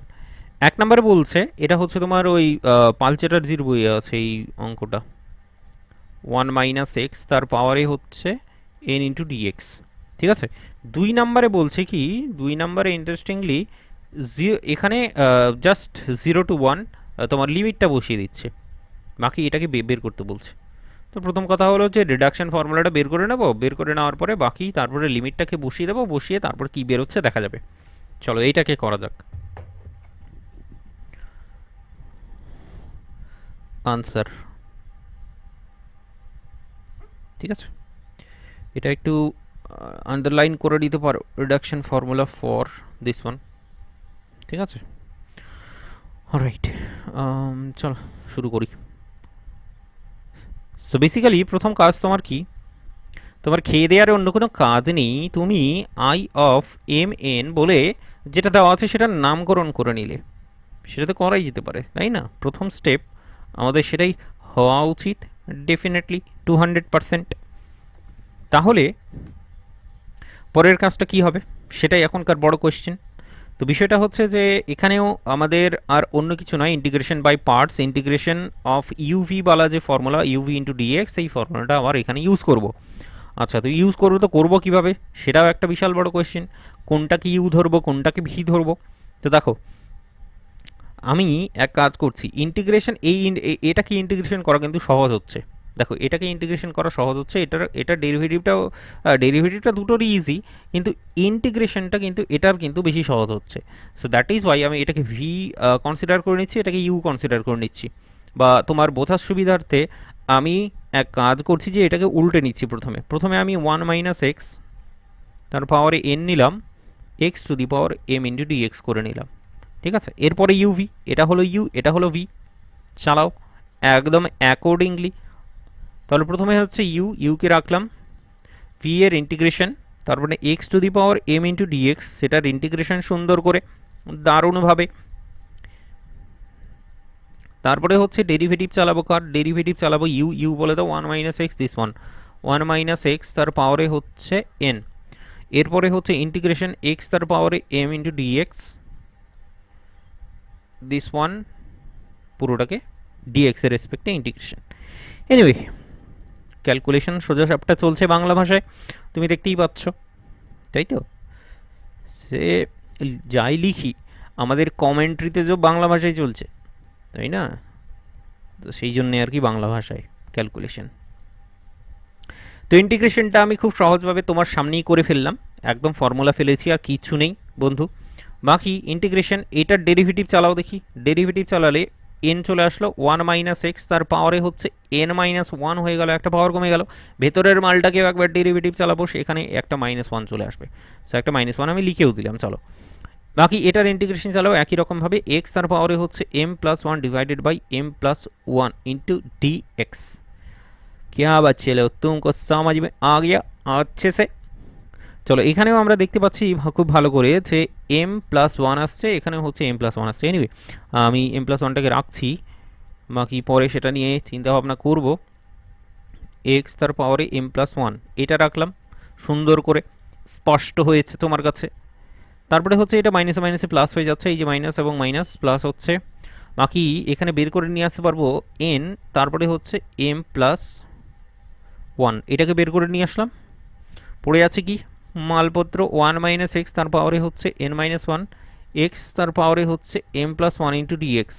এক নম্বরে বলছে এটা হচ্ছে তোমার ওই পাল চ্যাটার্জির বইয়ে আছে এই অঙ্কটা 1 মাইনাস এক্স তার পাওয়ারে হচ্ছে এন ইন্টু ডিএক্স ঠিক আছে। দুই নম্বরে বলছে কি দুই নম্বরে ইন্টারেস্টিংলি এখানে জাস্ট 0 to 1 তোমার লিমিটটা বসিয়ে দিচ্ছে, বাকি এটাকে বের করতে বলছে। তো প্রথম কথা হলো যে রিডাকশন ফর্মুলাটা বের করে নেব, বের করে নেওয়ার পরে বাকি তারপরে লিমিটটাকে বসিয়ে দেবো, বসিয়ে তারপর কি বেরোচ্ছে দেখা যাবে। চলো এইটাকে করা যাক। আনসার ঠিক আছে, এটা একটু আন্ডারলাইন করে দিতে পারো, reduction formula for this one ঠিক আছে। অলরাইট চলো শুরু করি। সো বেসিক্যালি প্রথম কাজ তোমার কি, তোমার খেয়ে দেওয়ার অন্য কোনো কাজ নেই, তুমি আই অফ এম এন বলে যেটা দেওয়া আছে সেটার নামকরণ করে নিলে, সেটা তো করাই যেতে পারে তাই না। প্রথম স্টেপ আমাদের সেটাই হওয়া উচিত ডেফিনেটলি 200%। তাহলে পরের কাজটা কি হবে সেটাই এখনকার বড় কোয়েশ্চেন। তো বিষয়টা হচ্ছে যে এখানেও আমাদের আর অন্য কিছু নয়, integration by parts, integration of uv বালা যে ফর্মুলা ইউভি ইন্টু ডিএক্স, এই ফর্মুলাটা আবার এখানে ইউজ করব। আচ্ছা তো ইউজ করবো তো করবো কীভাবে সেটাও একটা বিশাল বড় কোয়েশ্চেন, কোনটাকে ইউ ধরবো কোনটাকে ভি ধরবো। তো দেখো আমি এক কাজ করছি, ইন্টিগ্রেশন এটাকে ইন্টিগ্রেশন করা কিন্তু সহজ হচ্ছে। দেখো এটাকে ইন্টিগ্রেশন করা সহজ হচ্ছে, এটা ডেরিভেটিভটা দুটোরই ইজি, কিন্তু ইন্টিগ্রেশনটা কিন্তু এটার কিন্তু বেশি সহজ হচ্ছে। সো দ্যাট ইজ ওয়াই আমি এটাকে ভি কনসিডার করে নিচ্ছি, এটাকে ইউ কনসিডার করে নিচ্ছি, বা তোমার বোঝার সুবিধার্থে আমি এক কাজ করছি যে এটাকে উল্টে নিচ্ছি। প্রথমে আমি 1 মাইনাস এক্স তার পাওয়ারে এন নিলাম, x to the power m into dx করে নিলাম ঠিক আছে। এরপরে ইউভি, এটা হলো ইউ এটা হলো ভি, চালাও একদম অ্যাকর্ডিংলি। তাহলে প্রথমে হচ্ছে ইউকে রাখলাম, ভি এর ইন্টিগ্রেশন, তারপরে x to the power m into dx সেটার ইন্টিগ্রেশন সুন্দর করে দারুণভাবে। তারপরে হচ্ছে ডেরিভেটিভ চালাবো, ডেরিভেটিভ চালাবো ইউ বলে দাও 1 minus x this one, 1 minus x তার পাওয়ারে হচ্ছে এন, এরপরে হচ্ছে ইন্টিগ্রেশন এক্স তার পাওয়ারে M into DX this one, পুরোটাকে ডিএক্স এর রেসপেক্টে ইন্টিগ্রেশন। এনিওয়ে ক্যালকুলেশন সোজা সাপটা চলছে বাংলা ভাষায়, তুমি দেখতেই পাচ্ছ তাই তো। সে যাই লিখি আমাদের কমেন্ট্রিতে যে বাংলা ভাষায় চলছে তাই না, তো সেই জন্যে আর কি বাংলা ভাষায় ক্যালকুলেশন। তো ইন্টিগ্রেশনটা আমি খুব সহজভাবে তোমার সামনেই করে ফেললাম, একদম ফর্মুলা ফেলেছি আর কিছু নেই বন্ধু। বাকি ইন্টিগ্রেশন এটার ডেরিভেটিভ চালাও দেখি, ডেরিভেটিভ চালালে এন চলে আসলো 1 মাইনাস এক্স তার পাওয়ারে হচ্ছে এন মাইনাস 1 হয়ে গেল, একটা পাওয়ার কমে গেল। ভেতরের মালটাকেও একবার ডেরিভেটিভ চালাবো, সেখানে একটা -1 চলে আসবে, সো একটা -1 আমি লিখেও দিলাম। চলো বাকি এটার ইন্টিগ্রেশন চালাও একই রকমভাবে, এক্স তার পাওয়ারে হচ্ছে m plus 1 divided by M plus 1 into d x. क्या बच्चे लोग तुमको समझ में आ गया अच्छे से। চলো এখানেও আমরা দেখতে পাচ্ছি খুব ভালো করে যে এম প্লাস 1 আসছে, এখানেও হচ্ছে এম প্লাস 1 আসছে। এনিওয়ে আমি এম প্লাস 1টাকে রাখছি, বাকি পরে সেটা নিয়ে চিন্তা ভাবনা করব। এক্স তার পাওয়ারে এম প্লাস 1 এটা রাখলাম, সুন্দর করে স্পষ্ট হয়েছে তোমার কাছে। তারপরে হচ্ছে এটা মাইনাসে মাইনাসে প্লাস হয়ে যাচ্ছে, এই যে মাইনাস এবং মাইনাস প্লাস হচ্ছে। বাকি এখানে বের করে নিয়ে আসতে পারবো এন, তারপরে হচ্ছে এম প্লাস 1 এটাকে বের করে নিয়ে আসলাম। পড়ে আছে কি মালপত্র 1 মাইনাস এক্স তার পাওয়ারে হচ্ছে এন মাইনাস 1, এক্স তার পাওয়ারে হচ্ছে m plus 1 into dx.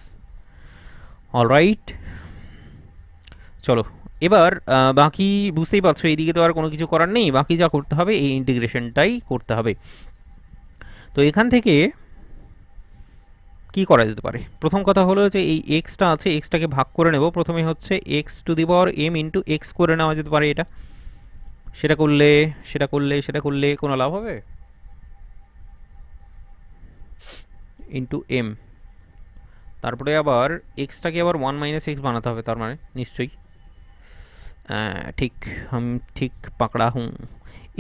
Alright চলো এবার বাকি বুঝতেই পারছো, এইদিকে তো আর কোনো কিছু করার নেই, বাকি যা করতে হবে এই ইন্টিগ্রেশনটাই করতে হবে। তো এখান থেকে কি করা যেতে পারে, প্রথম কথা হলো যে এই এক্সটা আছে, এক্সটাকে ভাগ করে নেব। প্রথমে হচ্ছে x to the power m into x করে নেওয়া যেতে পারে এটা, সেটা করলে কোনো লাভ হবে, ইন্টু এম, তারপরে আবার এক্সটাকে আবার 1 মাইনাস এক্স বানাতে হবে, তার মানে নিশ্চয়ই ঠিক আমি ঠিক পাকড়া হুঁ।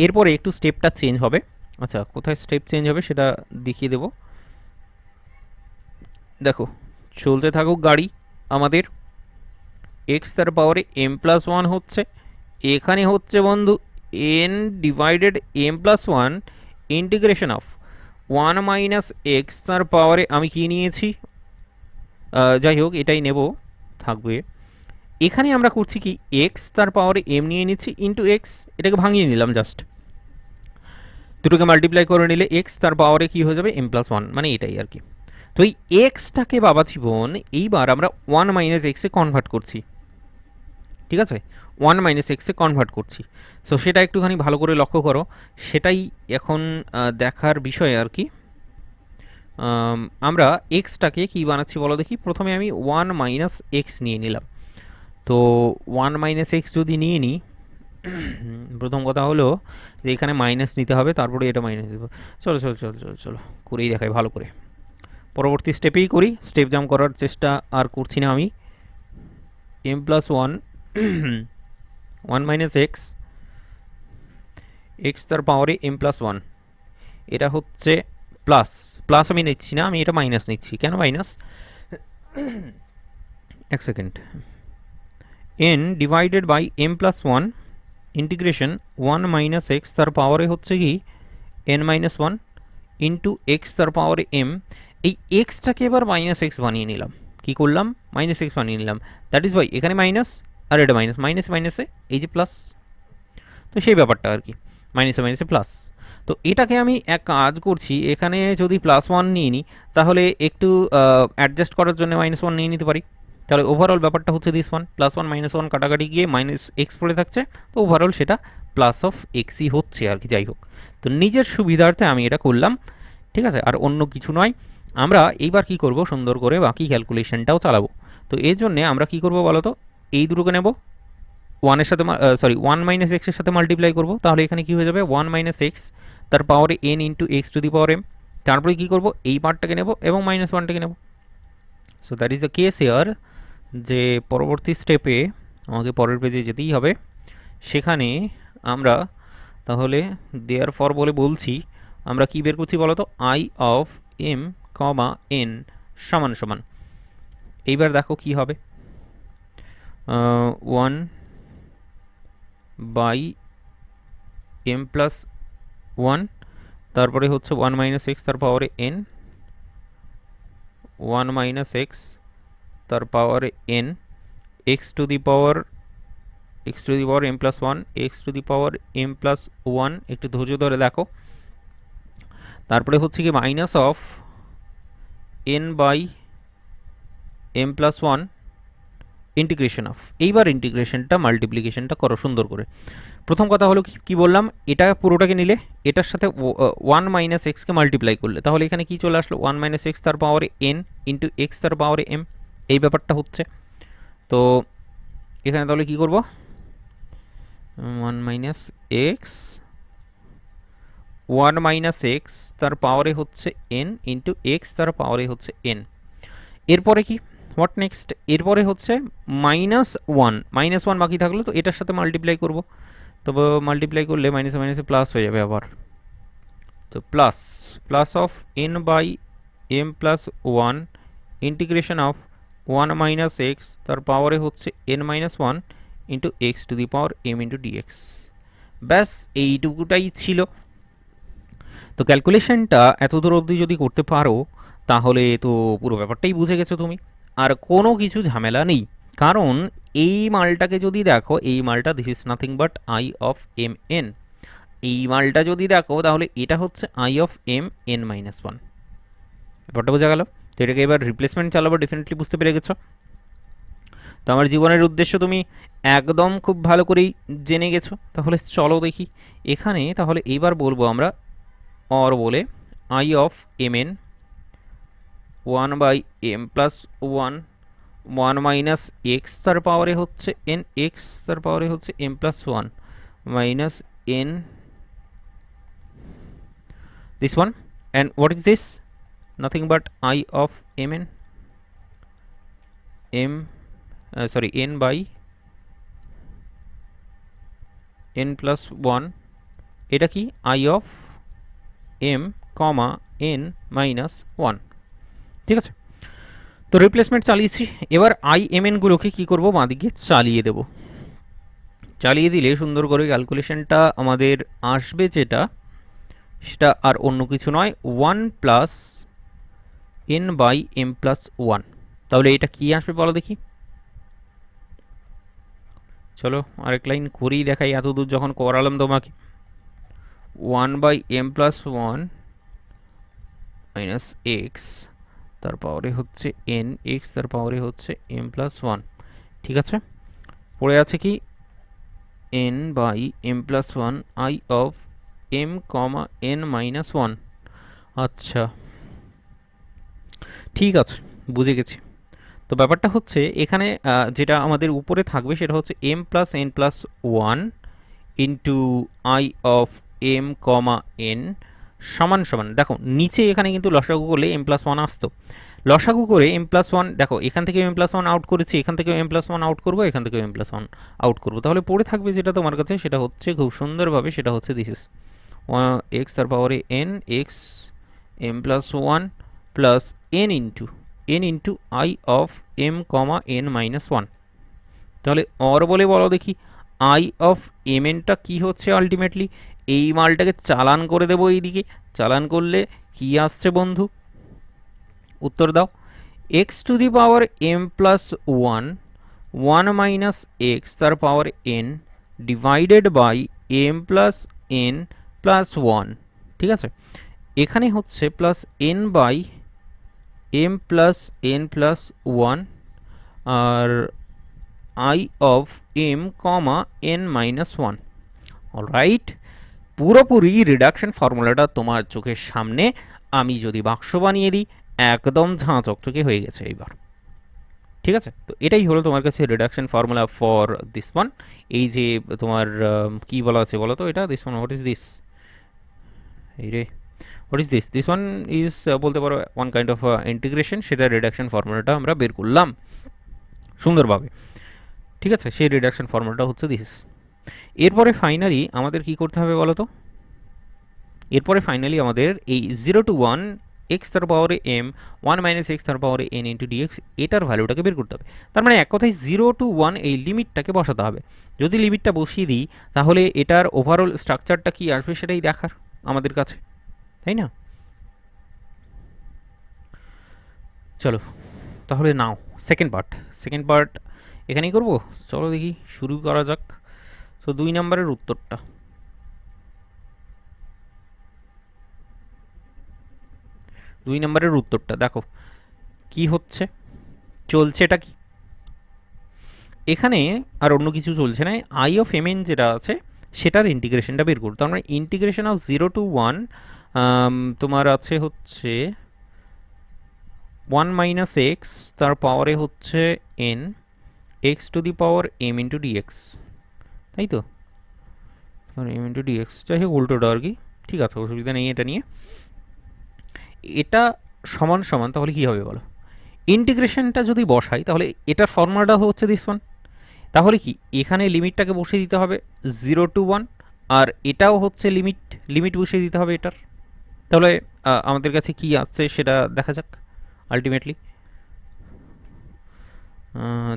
এরপরে একটু স্টেপটা চেঞ্জ হবে। আচ্ছা, কোথায় স্টেপ চেঞ্জ হবে সেটা দেখিয়ে দেব। দেখো, চলতে থাকুক গাড়ি আমাদের। এক্স তার পাওয়ারে এম প্লাস ওয়ান হচ্ছে, এখানে হচ্ছে বন্ধু n divided m plus one integration of one minus x তার পাওয়ারে আমি কি নিয়েছি, যাই হোক এটাই নেব, থাকবে। এখানে আমরা করছি কি, এক্স তার পাওয়ারে এম নিয়ে নিচ্ছি ইন্টু এক্স, এটাকে ভাঙিয়ে নিলাম জাস্ট, দুটোকে মাল্টিপ্লাই করে নিলে এক্স তার পাওয়ারে কি হয়ে যাবে, এম প্লাস ওয়ান, মানে এটাই আর কি। তো এই এক্সটাকে বাবা জীবন এইবার আমরা ওয়ান মাইনাস এক্সে কনভার্ট করছি, ঠিক আছে, ওয়ান মাইনাস এক্সে কনভার্ট করছি। সো সেটা একটুখানি ভালো করে লক্ষ্য করো, সেটাই এখন দেখার বিষয় আর কি। আমরা এক্সটাকে কি বানাচ্ছি বলো দেখি। প্রথমে আমি ওয়ান মাইনাস এক্স নিয়ে নিলাম। তো ওয়ান মাইনাস এক্স যদি নিয়ে নিই, প্রথম কথা হলো যে এখানে মাইনাস নিতে হবে, তারপরে এটা মাইনাস দেবো। চলো চলো চলো চলো চলো করেই দেখাই ভালো করে, পরবর্তী স্টেপেই করি, স্টেপ জাম্প করার চেষ্টা আর করছি না আমি। M plus one one minus x, x তার পাওয়ারে এম প্লাস ওয়ান, এটা হচ্ছে প্লাস, প্লাস আমি নিচ্ছি না, আমি এটা মাইনাস নিচ্ছি। কেন মাইনাস, এক second, n divided by M plus one integration one minus x তার পাওয়ারে হচ্ছে কি n minus one into x তার পাওয়ারে এম। এই এক্সটাকে এবার মাইনাস এক্স বানিয়ে নিলাম, কী করলাম, মাইনাস এক্স বানিয়ে নিলাম। দ্যাট ইজ ওয়াই এখানে মাইনাস আর এটা মাইনাস, মাইনাস মাইনাসে এই যে প্লাস, তো সেই ব্যাপারটা আর কি, মাইনাসে মাইনাসে প্লাস। তো এটাকে আমি এক কাজ করছি, এখানে যদি প্লাস ওয়ান নিয়ে নিই তাহলে একটু অ্যাডজাস্ট করার জন্য মাইনাস ওয়ান নিয়ে নিতে পারি। তাহলে ওভারঅল ব্যাপারটা হচ্ছে this one plus one minus one কাটাকাটি গিয়ে মাইনাস এক্স পড়ে থাকছে, তো ওভারঅল সেটা প্লাস অফ এক্সই হচ্ছে আর কি। যাই হোক, তো নিজের সুবিধার্থে আমি এটা করলাম, ঠিক আছে, আর অন্য কিছু নয়। আমরা এইবার কি করব, সুন্দর করে বাকি ক্যালকুলেশনটাও চালাবো। তো এর জন্যে আমরা কি করব বলো তো, এই দুটোকে নেব, ওয়ানের সাথে সরি ওয়ান মাইনাস এক্সের সাথে মাল্টিপ্লাই করবো, তাহলে এখানে কি হয়ে যাবে, ওয়ান মাইনাস এক্স তার পাওয়ারে n into x to the power m. তারপরে কী করবো, এই পার্টটাকে নেব এবং মাইনাস ওয়ানটাকে নেব। So that is the case here, যে পরবর্তী স্টেপে আমাকে পরের পেজে যেতেই হবে। সেখানে আমরা তাহলে দেয়ার ফর বলে বলছি, আমরা কি বের করছি বলো তো, I of M comma n সমান সমান, এইবার দেখো কি হবে, one by M plus one, তারপরে হচ্ছে ওয়ান মাইনাস এক্স তার পাওয়ারে এন, ওয়ান মাইনাস এক্স তার পাওয়ারে n, x to the power M plus one, x to the power M plus one, একটু ধৈর্য ধরে দেখো। তারপরে হচ্ছে কি minus of n by M plus one integration of, এইবার ইন্টিগ্রেশনটা মাল্টিপ্লিকেশনটা করো সুন্দর করে। প্রথম কথা হলো কি বললাম, এটা পুরোটাকে নিলে এটার সাথে ওয়ান মাইনাস এক্সকে মাল্টিপ্লাই করলে, তাহলে এখানে কি চলে আসলো, ওয়ান মাইনাস এক্স তার পাওয়ারে এন ইন্টু এক্স তার পাওয়ারে এম, এই ব্যাপারটা হচ্ছে। তো এখানে তাহলে কি করব, one minus x, one minus x তার পাওয়ারে হচ্ছে এন ইন্টু এক্স তার পাওয়ারে হচ্ছে এন। এরপরে কি, হোয়াট নেক্সট, এরপরে হচ্ছে মাইনাস ওয়ান বাকি থাকলো, তো এটার সাথে মাল্টিপ্লাই করব। তবে মাল্টিপ্লাই করলে মাইনাসে মাইনাসে প্লাস হয়ে যাবে আবার, তো plus of n by M plus one integration of one minus x তার পাওয়ারে হচ্ছে N minus one into x to the power m into dx. ব্যাস এইটুকুটাই ছিল। তো ক্যালকুলেশনটা এত দূর অবধি যদি করতে পারো তাহলে তো পুরো ব্যাপারটাই বুঝে গেছো তুমি, আর কোনো কিছু ঝামেলা নেই। কারণ এই মালটাকে যদি দেখো, এই মালটা this is nothing but I of M n, এই মালটা যদি দেখো তাহলে এটা হচ্ছে I of M N minus one, ব্যাপারটা বোঝা গেল। তো এটাকে এবার রিপ্লেসমেন্ট চালাবো, ডেফিনেটলি বুঝতে পেরে গেছো। তো আমার জীবনের উদ্দেশ্য তুমি একদম খুব ভালো করেই জেনে গেছো। তাহলে চলো দেখি এখানে, তাহলে এইবার বলবো আমরা অর বলে, I of M n one by M plus one, one minus x তার পাওয়ারে হচ্ছে এন, এক্স তার পাওয়ারে হচ্ছে m plus one minus n, this one, and what is this, nothing but I of mn, n by n plus 1 এটা কি I of M comma N minus one. ঠিক আছে, তো রিপ্লেসমেন্ট চালিয়েছি। এবার আই এম এনগুলোকে কী করবো, বাঁদিকে চালিয়ে দেব। চালিয়ে দিলে সুন্দর করে ক্যালকুলেশনটা আমাদের আসবে যেটা, সেটা আর অন্য কিছু নয়, one plus N by M plus one. তাহলে এটা কি আসবে বলো দেখি। চলো আরেক লাইন করেই দেখাই, এত দূর যখন করালাম তোমাকে। One by M plus one minus x তার পাওয়ারে হচ্ছে এন এক্স তার পাওয়ারে হচ্ছে এম প্লাস ওয়ান। ঠিক আছে, পড়ে আছে কি n by M plus one I of M comma N minus one. আচ্ছা ঠিক আছে, বুঝে গেছি। তো ব্যাপারটা হচ্ছে এখানে যেটা আমাদের উপরে থাকবে সেটা হচ্ছে m plus N plus one into I of M comma n সমান সমান, দেখো নিচে এখানে কিন্তু লসাগু করলে এম প্লাস ওয়ান আসতো, লসাগু করে এম প্লাস ওয়ান, দেখো এখান থেকে এম প্লাস ওয়ান আউট করেছি, এখান থেকে এম প্লাস ওয়ান আউট করবো, এখান থেকে এম প্লাস ওয়ান আউট করবো, তাহলে পড়ে থাকবে যেটা তোমার কাছে সেটা হচ্ছে খুব সুন্দরভাবে, সেটা হচ্ছে দিস ইস এক্স তার পাওয়ারে n x m plus one plus N into I of M comma N minus one. তাহলে অর বলে বলো দেখি আই অফ এম এনটা কী হচ্ছে আলটিমেটলি, এই মালটাকে চালান করে দেবো এইদিকে, চালান করলে কি আসছে বন্ধু, উত্তর দাও। X to the power M plus one one minus x তার power N divided by M plus N plus one. ঠিক আছে, এখানে হচ্ছে plus N by M plus N plus one আর I of M comma N minus one. Alright, পুরোপুরি reduction ফর্মুলাটা তোমার চোখের সামনে আমি যদি বাক্স বানিয়ে দিই একদম ঝাঁ চকচকে হয়ে গেছে এইবার। ঠিক আছে, তো এটাই হলো তোমার কাছে reduction formula for this one. এই যে তোমার কি বলা আছে বলো তো, এটা this one what is this, এই রে what is this one is বলতে পারো ওয়ান কাইন্ড অফ ইন্টিগ্রেশন, সেটা রিডাকশন ফর্মুলাটা আমরা বের করলাম সুন্দরভাবে। ঠিক আছে, সেই রিডাকশন ফর্মুলাটা হচ্ছে দিস। এরপরে ফাইনালি আমাদের কি করতে হবে বলো তো, এরপরে ফাইনালি আমাদের এই জিরো টু ওয়ান এক্স তার পাওয়ারে এম ওয়ান মাইনাস এক্স তার পাওয়ারে এন ইন্টু ডিএক্স এটার ভ্যালুটাকে বের করতে হবে। তার মানে এক কথায় জিরো টু ওয়ান এই লিমিটটাকে বসাতে হবে। যদি লিমিটটা বসিয়ে দিই তাহলে এটার ওভারঅল স্ট্রাকচারটা কি আসবে সেটাই দেখার আমাদের কাছে, তাই না? চলো তাহলে নাও সেকেন্ড পার্ট এখানেই করবো। চলো দেখি শুরু করা যাক। তো 2 নম্বরের উত্তরটা, দেখো কি হচ্ছে, চলছে এটা কি, এখানে আর অন্য কিছু চলছে না, আই অফ এম এন যেটা আছে সেটার ইন্টিগ্রেশনটা বের করতে। আমরা integration of zero to one তোমার আছে হচ্ছে ওয়ান মাইনাস এক্স তার পাওয়ারে হচ্ছে n x to the power m into dx, তাই তো, এম ইন্টু ডিএক্স, যাই হোক উল্টোটা আর কি। ঠিক আছে, অসুবিধা নেই এটা নিয়ে। এটা সমান সমান তাহলে কি হবে বলো, ইন্টিগ্রেশনটা যদি বসাই তাহলে এটার ফর্মুলাটা হচ্ছে দিস ওয়ান। তাহলে কি এখানে লিমিটটাকে বসিয়ে দিতে হবে জিরো টু ওয়ান, আর এটাও হচ্ছে লিমিট বসিয়ে দিতে হবে এটার। তাহলে আমাদের কাছে কি আসছে সেটা দেখা যাক ultimately.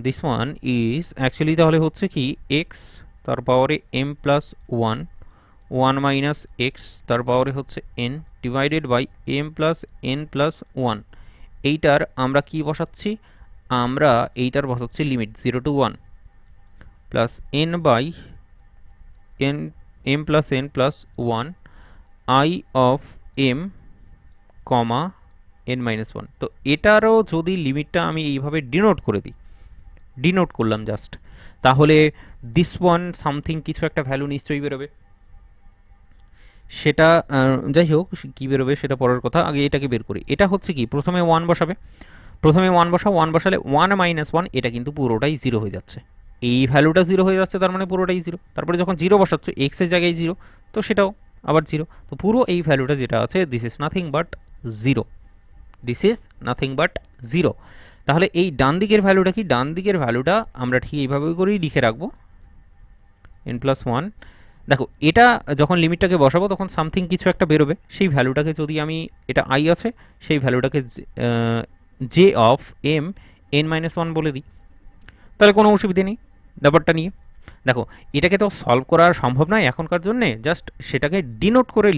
This one is actually তাহলে হচ্ছে কি এক্স তার পাওয়ারে m plus one one minus x তার পাওয়ারে হচ্ছে n divided by M plus N plus one. এইটার আমরা কি বসাচ্ছি, আমরা এইটার বসাচ্ছি limit zero to one plus N by n m plus N plus one I of M comma N minus one. তো এটারও যদি লিমিটটা আমি এইভাবে ডিনোট করলাম জাস্ট, তাহলে দিস ওয়ান সামথিং কিছু একটা ভ্যালু নিশ্চয়ই বেরোবে। সেটা যাই হোক কী বেরোবে সেটা পরের কথা, আগে এটাকে বের করি। এটা হচ্ছে কি প্রথমে ওয়ান বসাবে, ওয়ান বসালে ওয়ান মাইনাস ওয়ান, এটা কিন্তু পুরোটাই জিরো হয়ে যাচ্ছে, এই ভ্যালুটা জিরো হয়ে যাচ্ছে, তার মানে পুরোটাই জিরো। তারপরে যখন জিরো বসাচ্ছ এক্সের জায়গায় জিরো, তো সেটাও আবার জিরো। তো পুরো এই ভ্যালুটা যেটা আছে this is nothing but zero. তাহলে এই ডান দিকের ভ্যালুটা কি, ডান দিকের ভ্যালুটা আমরা ঠিক এইভাবে করেই লিখে রাখবো এন প্লাস ওয়ান দেখো এটা যখন লিমিটটাকে বসাবো তখন সামথিং কিছু একটা বেরোবে, সেই ভ্যালুটাকে যদি আমি, এটা আই আছে, সেই ভ্যালুটাকে J of M N minus one বলে দিই, তাহলে কোনো অসুবিধে নেই ব্যাপারটা নিয়ে। দেখো এটাকে তো সলভ করা সম্ভব নয় এখনকার জন্যে, জাস্ট সেটাকে ডিনোট করে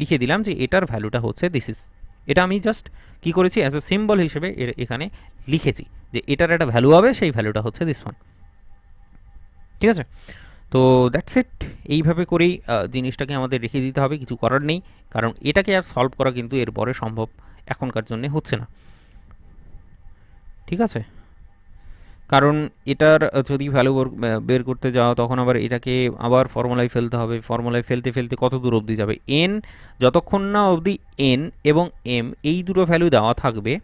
লিখে দিলাম যে এটার ভ্যালুটা হচ্ছে দিস ইজ। এটা আমি জাস্ট কী করেছি, অ্যাজ এ সিম্বল হিসেবে এখানে লিখেছি যে এটার একটা ভ্যালু হবে, সেই ভ্যালুটা হচ্ছে দিস ওয়ান। ঠিক আছে, তো দ্যাটস ইট। এইভাবে করেই জিনিসটাকে আমাদের রেখে দিতে হবে, কিছু করার নেই, কারণ এটাকে আর সলভ করা কিন্তু এরপরে সম্ভব এখনকার জন্য হচ্ছে না। ঠিক আছে, কারণ এটার যদি ভ্যালু বের করতে যাও তখন আবার এটাকে আবার ফর্মুলায় ফেলতে হবে, ফর্মুলায় ফেলতে ফেলতে কত দূর অবধি যাবে, এন যতক্ষণ না অবধি এন এবং এম এই দুটো ভ্যালু দেওয়া থাকবে,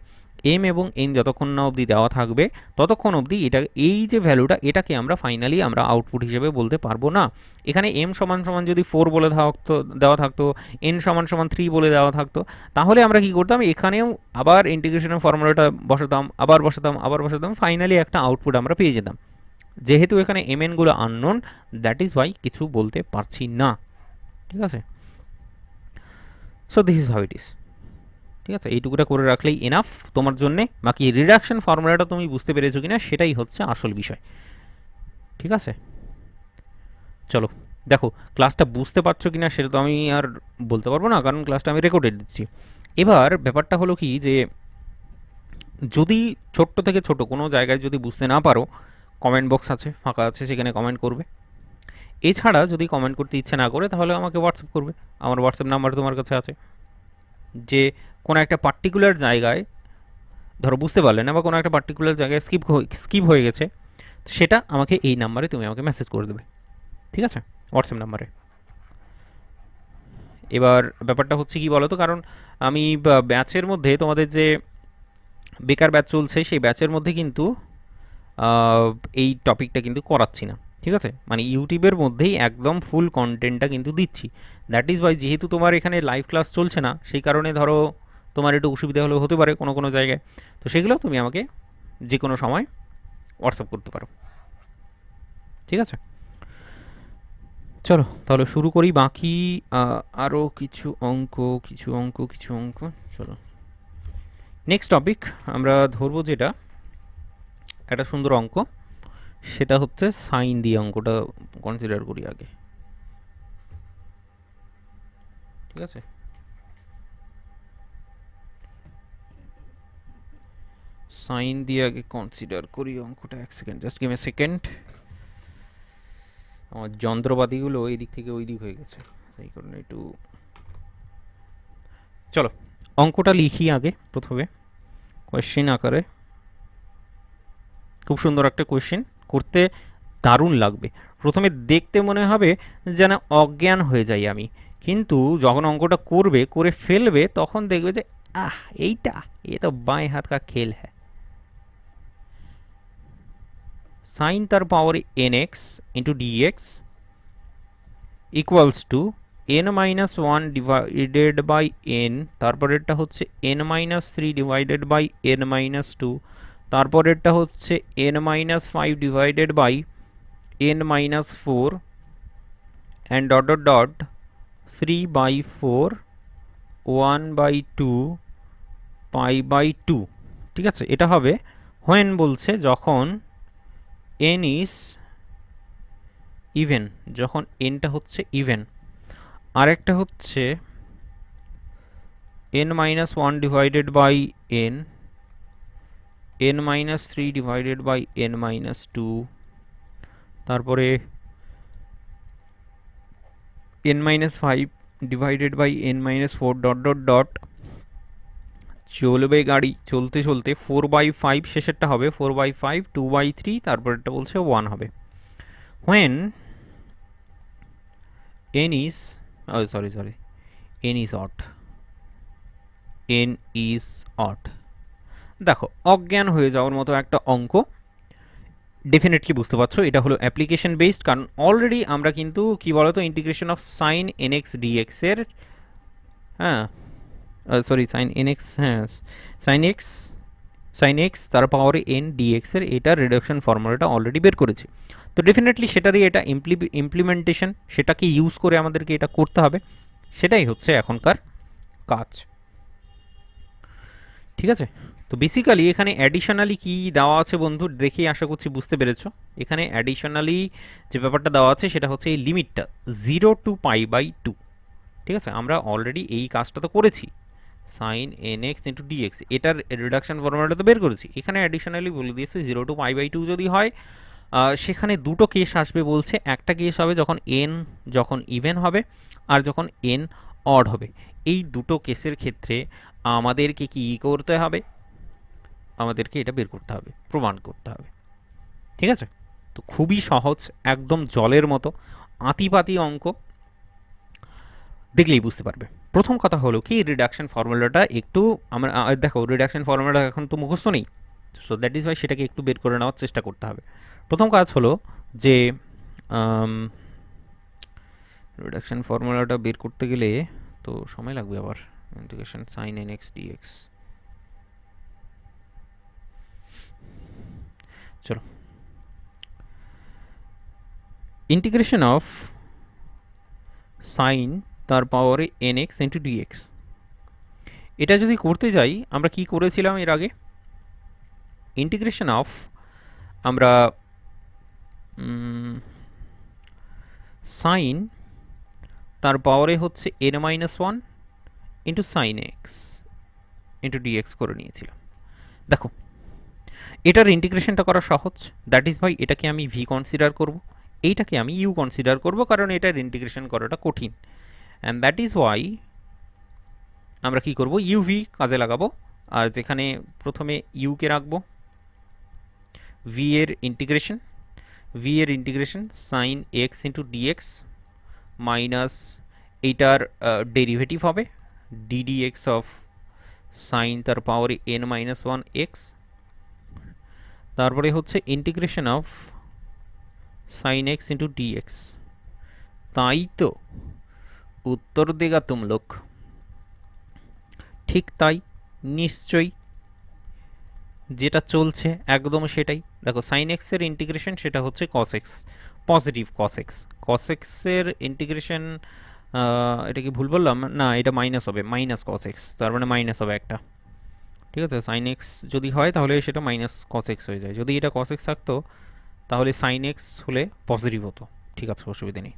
এম এবং এন যতক্ষণ না অবধি দেওয়া থাকবে ততক্ষণ অবধি এটা, এই যে ভ্যালুটা এটাকে আমরা ফাইনালি আমরা আউটপুট হিসেবে বলতে পারবো না। এখানে এম সমান সমান যদি 4 বলে দেওয়া থাকতো, এন সমান সমান 3 বলে দেওয়া থাকতো, তাহলে আমরা কি করতাম, এখানেও আবার ইন্টিগ্রেশনের ফর্মুলাটা বসাতাম, আবার বসাতাম, ফাইনালি একটা আউটপুট আমরা পেয়ে যেতাম। যেহেতু এখানে এম এনগুলো আননোন, দ্যাট ইজ ওয়াই কিছু বলতে পারছি না। ঠিক আছে, so this is how it is. ঠিক আছে, এইটুকুটা করে রাখলেই এনাফ তোমার জন্যে। বাকি রিডাকশন ফর্মুলাটা তুমি বুঝতে পেরেছো কিনা সেটাই হচ্ছে আসল বিষয়। ঠিক আছে, চলো দেখো ক্লাসটা বুঝতে পারছো কিনা সেটা তো আমি আর বলতে পারবো না, কারণ ক্লাসটা আমি রেকর্ডে দিচ্ছি। এবার ব্যাপারটা হলো কি, যে যদি ছোট্ট থেকে ছোট কোনো জায়গায় যদি বুঝতে না পারো, কমেন্ট বক্স আছে, ফাঁকা আছে, সেখানে কমেন্ট করবে। এছাড়া যদি কমেন্ট করতে ইচ্ছে না করে তাহলে আমাকে হোয়াটসঅ্যাপ করবে, আমার হোয়াটসঅ্যাপ নাম্বার তোমার কাছে আছে। যে কোনো একটা পার্টিকুলার জায়গায় ধরো বুঝতে পারলে না, বা কোনো একটা পার্টিকুলার জায়গায় স্কিপ হয়ে গেছে, সেটা আমাকে এই নাম্বারে তুমি আমাকে মেসেজ করে দেবে। ঠিক আছে, হোয়াটসঅ্যাপ নাম্বারে। এবার ব্যাপারটা হচ্ছে কি বলো তো, কারণ আমি ব্যাচের মধ্যে তোমাদের যে বেকার ব্যাচ চলছে সেই ব্যাচের মধ্যে কিন্তু এই টপিকটা কিন্তু করাচ্ছি না। ঠিক আছে, মানে ইউটিউবের মধ্যেই একদম ফুল কন্টেন্টটা কিন্তু দিচ্ছি। দ্যাট ইজ ওয়াই, যেহেতু তোমার এখানে লাইভ ক্লাস চলছে না, সেই কারণে ধরো তোমার একটু অসুবিধা হলেও হতে পারে কোনো কোনো জায়গায়, তো সেগুলো তুমি আমাকে যে কোনো সময় হোয়াটসঅ্যাপ করতে পারো। ঠিক আছে, চলো তাহলে শুরু করি। বাকি আরও কিছু অঙ্ক। চলো নেক্সট টপিক আমরা ধরবো, যেটা একটা সুন্দর অঙ্ক, সেটা হচ্ছে সাইন দিয়ে অঙ্কটা কনসিডার করি আগে। ঠিক আছে, সাইন দিয়ে আগে কনসিডার করি অঙ্কটা। এক second, just give a second. আমার যন্ত্রপাতিগুলো এই দিক থেকে ওই দিক হয়ে গেছে, সেই কারণে একটু। চলো অঙ্কটা লিখি আগে প্রথমে কোয়েশ্চেন আকারে। খুব সুন্দর একটা কোয়েশ্চেন, করতে দারুণ লাগবে। প্রথমে দেখতে মনে হবে যেন অজ্ঞান হয়ে যাই আমি, কিন্তু যখন অঙ্কটা করে ফেলবে তখন দেখবে যে আহ এইটা, এ তো বাঁয়ে হাত কা খেল হ্যাঁ। সাইন তার power N x into DX equals to N minus one divided by N, তারপরেরটা হচ্ছে N minus three divided by N minus two, তারপরেরটা হচ্ছে N minus five divided by N minus four, and dot dot dot 3/4 1/2 π/2। ঠিক আছে, এটা হবে when বলছে যখন n ইজ ইভেন, যখন nটা হচ্ছে ইভেন। আরেকটা হচ্ছে n minus one divided by n, n minus three divided by n minus two, তারপরে n minus five divided by n minus four, dot dot dot চলবে গাড়ি চলতে চলতে 4/5, শেষেরটা হবে 4/5, 2/3, তারপরেরটা বলছে 1 হবে। When n is sorry n is odd, n is odd। দেখো অজ্ঞান হয়ে যাওয়ার মতো একটা অঙ্ক, ডেফিনেটলি বুঝতে পারছো এটা হলো অ্যাপ্লিকেশন বেসড, কারণ অলরেডি আমরা কিন্তু কি বলতো integration of sine N x d x এর, হ্যাঁ সরি সাইন এন এক্স, হ্যাঁ সাইন এক্স সাইন এক্স তার পাওয়ারে এন ডিএক্স এর এটা রিডাকশন ফর্মুলাটা অলরেডি বের করেছি। তো ডেফিনেটলি সেটারই এটা ইমপ্লিমেন্টেশন, সেটাকে ইউজ করে আমাদেরকে এটা করতে হবে, সেটাই হচ্ছে এখনকার কাজ। ঠিক আছে, তো বেসিক্যালি এখানে অ্যাডিশনালি কি দেওয়া আছে বন্ধু, দেখে আশা করছি বুঝতে পেরেছো। এখানে অ্যাডিশনালি যে ব্যাপারটা দেওয়া আছে সেটা হচ্ছে এই লিমিটটা 0 to π/2। ঠিক আছে, আমরা অলরেডি এই কাজটা তো করেছি, sine N x into d x, এটার রিডাকশন ফর্মুলাটা তো বের করেছি। এখানে অ্যাডিশনালি বলে দিয়েছে 0 to π/2 যদি হয়, সেখানে দুটো কেস আসবে বলছে। একটা কেস হবে যখন এন যখন ইভেন হবে, আর যখন এন অড হবে। এই দুটো কেসের ক্ষেত্রে আমাদেরকে কি করতে হবে, আমাদেরকে এটা বের করতে হবে, প্রমাণ করতে হবে। ঠিক আছে, তো খুবই সহজ, একদম জলের মতো আতিপাতি অঙ্ক, দেখলেই বুঝতে পারবে। প্রথম কথা হলো কি, রিডাকশন ফর্মুলাটা একটু আমরা দেখো, রিডাকশন ফর্মুলাটা এখন তো মুখস্থ নেই, সো দ্যাট ইজ ওয়াই সেটাকে একটু বের করে নেওয়ার চেষ্টা করতে হবে। প্রথম কাজ হলো যে রিডাকশন ফর্মুলাটা বের করতে গেলে তো সময় লাগবে আবার, integration sine N x d x. চলো, ইন্টিগ্রেশন অফ সাইন তার পাওয়ারে এন এক্স ইন্টু ডিএক্স, এটা যদি করতে যাই আমরা কি করেছিলাম এর আগে, ইন্টিগ্রেশন অফ আমরা সাইন তার পাওয়ারে হচ্ছে n-1 into sine x into dx করে নিয়েছিলাম। দেখো এটার ইন্টিগ্রেশনটা করা সহজ, দ্যাট ইজ ভাই এটাকে আমি ভি কনসিডার করব, এইটাকে আমি ইউ কনসিডার করব, কারণ এটার ইন্টিগ্রেশন করাটা কঠিন। অ্যান্ড দ্যাট ইজ ওয়াই আমরা কি করব, ইউভি কাজে লাগাবো, আর যেখানে প্রথমে ইউকে রাখবো, ভি এর integration sine x into d x minus এইটার ডেরিভেটিভ হবে ddx অফ সাইন তার পাওয়ারে n-1 এক্স, তারপরে হচ্ছে integration of sine x into dx. তাই তো, উত্তর দেগা তুম লোক, ঠিক তাই, নিশ্চয়ই যেটা চলছে একদম সেটাই। দেখো সাইন এক্স এর ইন্টিগ্রেশন সেটা হচ্ছে কস এক্স, পজিটিভ কস এক্সের ইন্টিগ্রেশন, এটা কি ভুল বললাম? না, এটা মাইনাস হবে, মাইনাস কস এক্স, তার মানে মাইনাস হবে একটা। ঠিক আছে, সাইন এক্স যদি হয় তাহলে সেটা মাইনাস কস এক্স হয়ে যায়, যদি এটা কস এক্স থাকতো তাহলে সাইন এক্স হলে পজিটিভ হতো। ঠিক আছে, অসুবিধা নেই।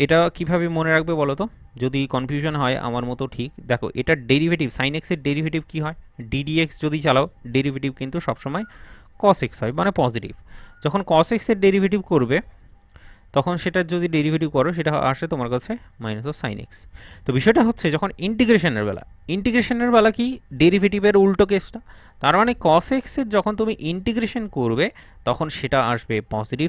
এটা কিভাবে মনে রাখবে বলো তো, যদি কনফিউশন হয় আমার মতো, ঠিক দেখো এটার ডেরিভেটিভ, সাইন এক্সের ডেরিভেটিভ কী হয়, ডিডিএক্স যদি চালাও ডেরিভেটিভ কিন্তু সবসময় কস এক্স হয়, মানে পজিটিভ। যখন কস এক্সের ডেরিভেটিভ করবে তখন সেটার যদি ডেরিভেটিভ করো সেটা আসে তোমার কাছে মাইনাস অফ সাইন এক্স। তো বিষয়টা হচ্ছে যখন ইন্টিগ্রেশনের বেলা কি ডেরিভেটিভের উল্টো কেসটা, তার মানে কস এক্সের যখন তুমি ইন্টিগ্রেশন করবে তখন সেটা আসবে পজিটিভ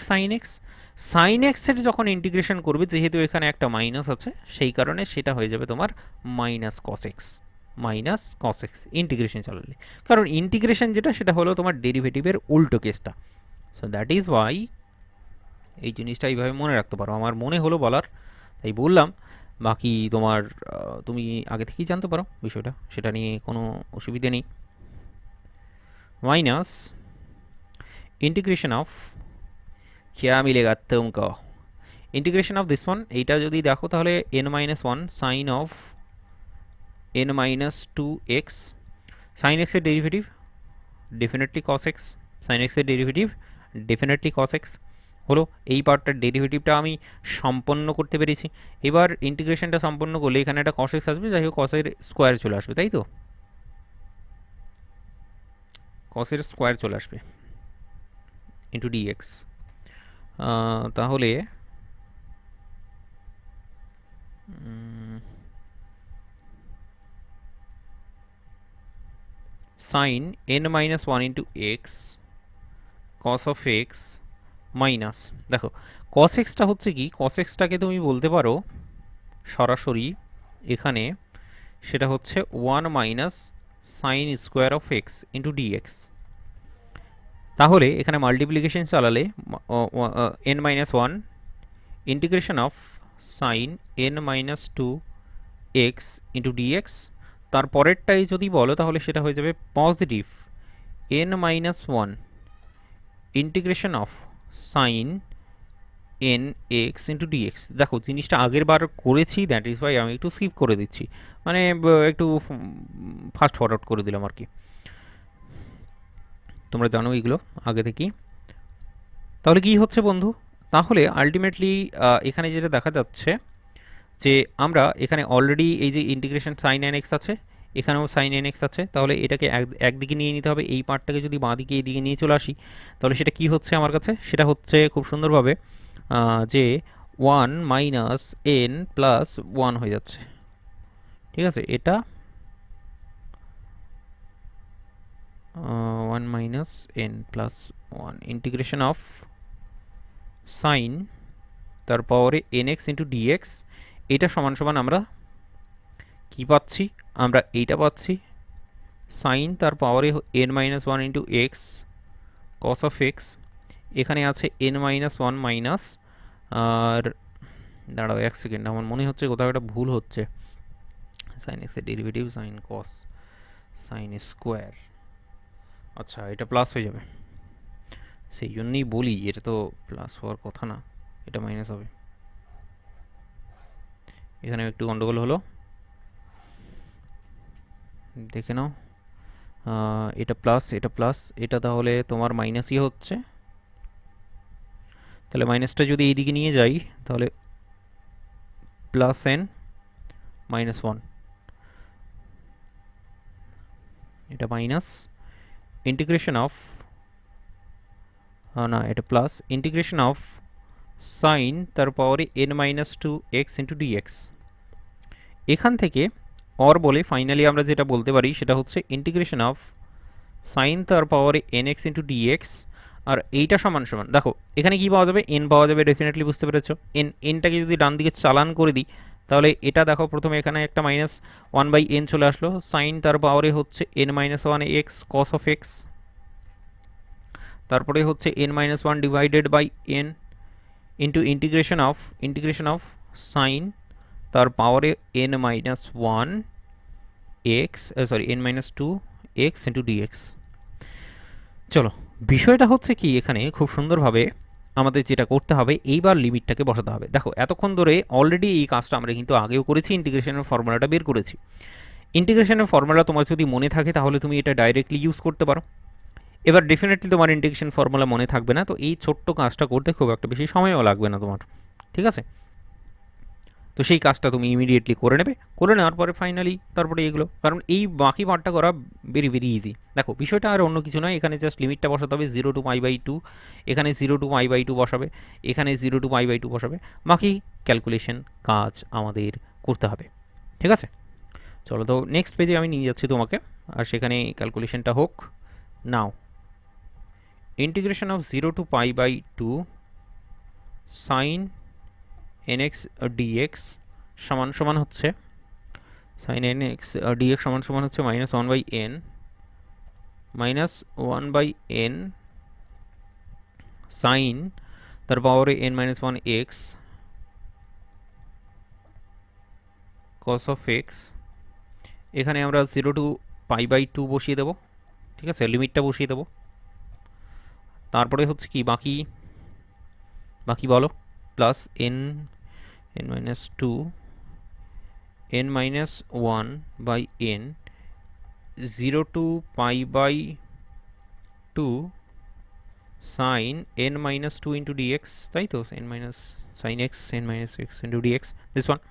সাইন এক্সের যখন ইন্টিগ্রেশন করবে, যেহেতু এখানে একটা মাইনাস আছে সেই কারণে সেটা হয়ে যাবে তোমার মাইনাস কস এক্স ইন্টিগ্রেশন চালালে, কারণ ইন্টিগ্রেশন যেটা সেটা হলো তোমার ডেরিভেটিভের উল্টো কেসটা। সো দ্যাট ইজ ওয়াই এই জিনিসটা এইভাবে মনে রাখতে পারো, আমার মনে হলো বলার তাই বললাম। বাকি তোমার তুমি আগে থেকেই জানতে পারো বিষয়টা, সেটা নিয়ে কোনো অসুবিধে নেই। মাইনাস ইন্টিগ্রেশন অফ क्या मिलेगा तुमको, इंटीग्रेशन ऑफ दिस वन, এইটা যদি দেখো তাহলে n-1 sine of n-2 x, sine এক্সের derivative definitely cos x, sine এক্সের ডেরিভেটিভ ডেফিনেটলি কস এক্স হলো। এই পার্টটার ডেরিভেটিভটা আমি সম্পন্ন করতে পেরেছি। এবার ইন্টিগ্রেশনটা সম্পন্ন করলে এখানে একটা কস এক্স আসবে, যাই হোক কসের স্কোয়ার চলে আসবে, তাই তো, কসের স্কোয়ার চলে আসবে ইন্টু ডিএক্স। তাহলে sine n-1 into x cos of x minus, দেখো কস এক্সটা হচ্ছে কি, কস এক্সটাকে তুমি বলতে পারো সরাসরি এখানে সেটা হচ্ছে 1 minus sine square of X into dx. তাহলে এখানে মাল্টিপ্লিকেশন চালালে n-1 integration of sine n-2 X into DX, তারপরেরটাই যদি বলো তাহলে সেটা হয়ে যাবে positive n minus one integration of sine N x into DX. দেখো জিনিসটা আগের বার করেছি, দ্যাট ইজ ওয়াই আমি একটু স্কিপ করে দিচ্ছি, মানে একটু ফাস্ট ফরওয়ার্ড করে দিলাম আর কি। তোমরা জানো এগুলো আগে থেকেই। তাহলে কি হচ্ছে বন্ধু, তাহলে আলটিমেটলি এখানে যেটা দেখা যাচ্ছে যে আমরা এখানে অলরেডি এই যে ইন্টিগ্রেশন সাইন এন এক্স আছে, এখানেও সাইন এন এক্স আছে, তাহলে এটাকে একদিকে নিয়ে নিতে হবে। এই পার্টটাকে যদি বাঁ দিকে এইদিকে নিয়ে চলে আসি তাহলে সেটা কি হচ্ছে আমার কাছে, সেটা হচ্ছে খুব সুন্দরভাবে যে one minus N plus one হয়ে যাচ্ছে। ঠিক আছে, এটা one minus N plus one integration of sine তার পাওয়ারে এন এক্স ইন্টু ডিএক্স, এটা সমান সমান আমরা কি পাচ্ছি, আমরা এইটা পাচ্ছি সাইন তার পাওয়ারে n minus one into x cos of x. এখানে আছে এন মাইনাস ওয়ান মাইনাস, আর দাঁড়াও এক সেকেন্ড, আমার মনে হচ্ছে কোথাও একটা ভুল হচ্ছে। সাইন এক্সের ডেরিভেটিভ সাইন কস সাইন স্কোয়ার, আচ্ছা এটা প্লাস হয়ে যাবে, সেই জন্যই বলি এটা তো প্লাস হওয়ার কথা না, এটা মাইনাস হবে। এখানে একটু গন্ডগোল হলো, দেখে নাও। এটা প্লাস এটা প্লাস, এটা তাহলে তোমার মাইনাসই হচ্ছে। তাহলে মাইনাসটা যদি এইদিকে নিয়ে যাই তাহলে প্লাস এন মাইনাস ওয়ান, এটা মাইনাস ইন্টিগ্রেশন অফ না এটা প্লাস ইন্টিগ্রেশন অফ সাইন তার পাওয়ারে n minus two x into d x. এখান থেকে অর বলে ফাইনালি আমরা যেটা বলতে পারি সেটা হচ্ছে ইন্টিগ্রেশন অফ সাইন তার পাওয়ারে এন এক্স ইন্টু ডিএক্স। আর এইটা সমান সমান দেখো এখানে কি পাওয়া যাবে, এন পাওয়া যাবে, ডেফিনেটলি বুঝতে পেরেছো। এনটাকে যদি ডান দিকে চালান করে দিই তাহলে এটা দেখো প্রথমে এখানে একটা মাইনাস ওয়ান বাই এন চলে আসলো, সাইন তার পাওয়ারে হচ্ছে N minus one x cos of x, তারপরে হচ্ছে N minus one divided by n into integration of sine তার পাওয়ারে n minus one x sorry n minus two x into dx. চলো বিষয়টা হচ্ছে কি, এখানে খুব সুন্দরভাবে আমাদের যেটা করতে হবে এইবার লিমিটটাকে বসাতে হবে। দেখো এতক্ষণ ধরে অলরেডি এই কাজটা আমরা কিন্তু আগেও করেছি, ইন্টিগ্রেশনের ফর্মুলাটা বের করেছি। ইন্টিগ্রেশনের ফর্মুলা তোমার যদি মনে থাকে তাহলে তুমি এটা ডাইরেক্টলি ইউজ করতে পারো। এবার ডেফিনেটলি তোমার ইন্টিগ্রেশন ফর্মুলা মনে থাকবে না, তো এই ছোট্ট কাজটা করতে খুব একটা বেশি সময়ও লাগবে না তোমার, ঠিক আছে। তো সেই কাজটা তুমি ইমিডিয়েটলি করে নেবে, করে নেওয়ার পরে ফাইনালি তারপরে এগুলো, কারণ এই বাকি পার্টটা করা ভেরি ভেরি ইজি। দেখো বিষয়টা আর অন্য কিছু নয়, এখানে জাস্ট লিমিটটা বসাতে হবে 0 টু পাই বাই 2, এখানে 0 টু পাই বাই 2 বসাবে, এখানে 0 টু পাই বাই 2 বসাবে, বাকি ক্যালকুলেশন কাজ আমাদের করতে হবে, ঠিক আছে। চলো তো নেক্সট পেজে আমি নিয়ে যাচ্ছি তোমাকে, আর সেখানে ক্যালকুলেশনটা হোক। Now integration of 0 to pi by 2 sine nx dx সমান সমান হচ্ছে sin nx dx সমান সমান হচ্ছে minus one by n sine তার পাওয়ারে n minus one x cos of x. এখানে আমরা 0 টু পাই বাই 2 বসিয়ে দেবো, ঠিক আছে, লিমিটটা বসিয়ে দেবো। তারপরে হচ্ছে কি বাকি বাকি বলো, plus n minus two n minus 1 by n 0 to pi by 2 sin n minus 2 into dx, তাই তো, n minus sin x n minus x into dx, this one।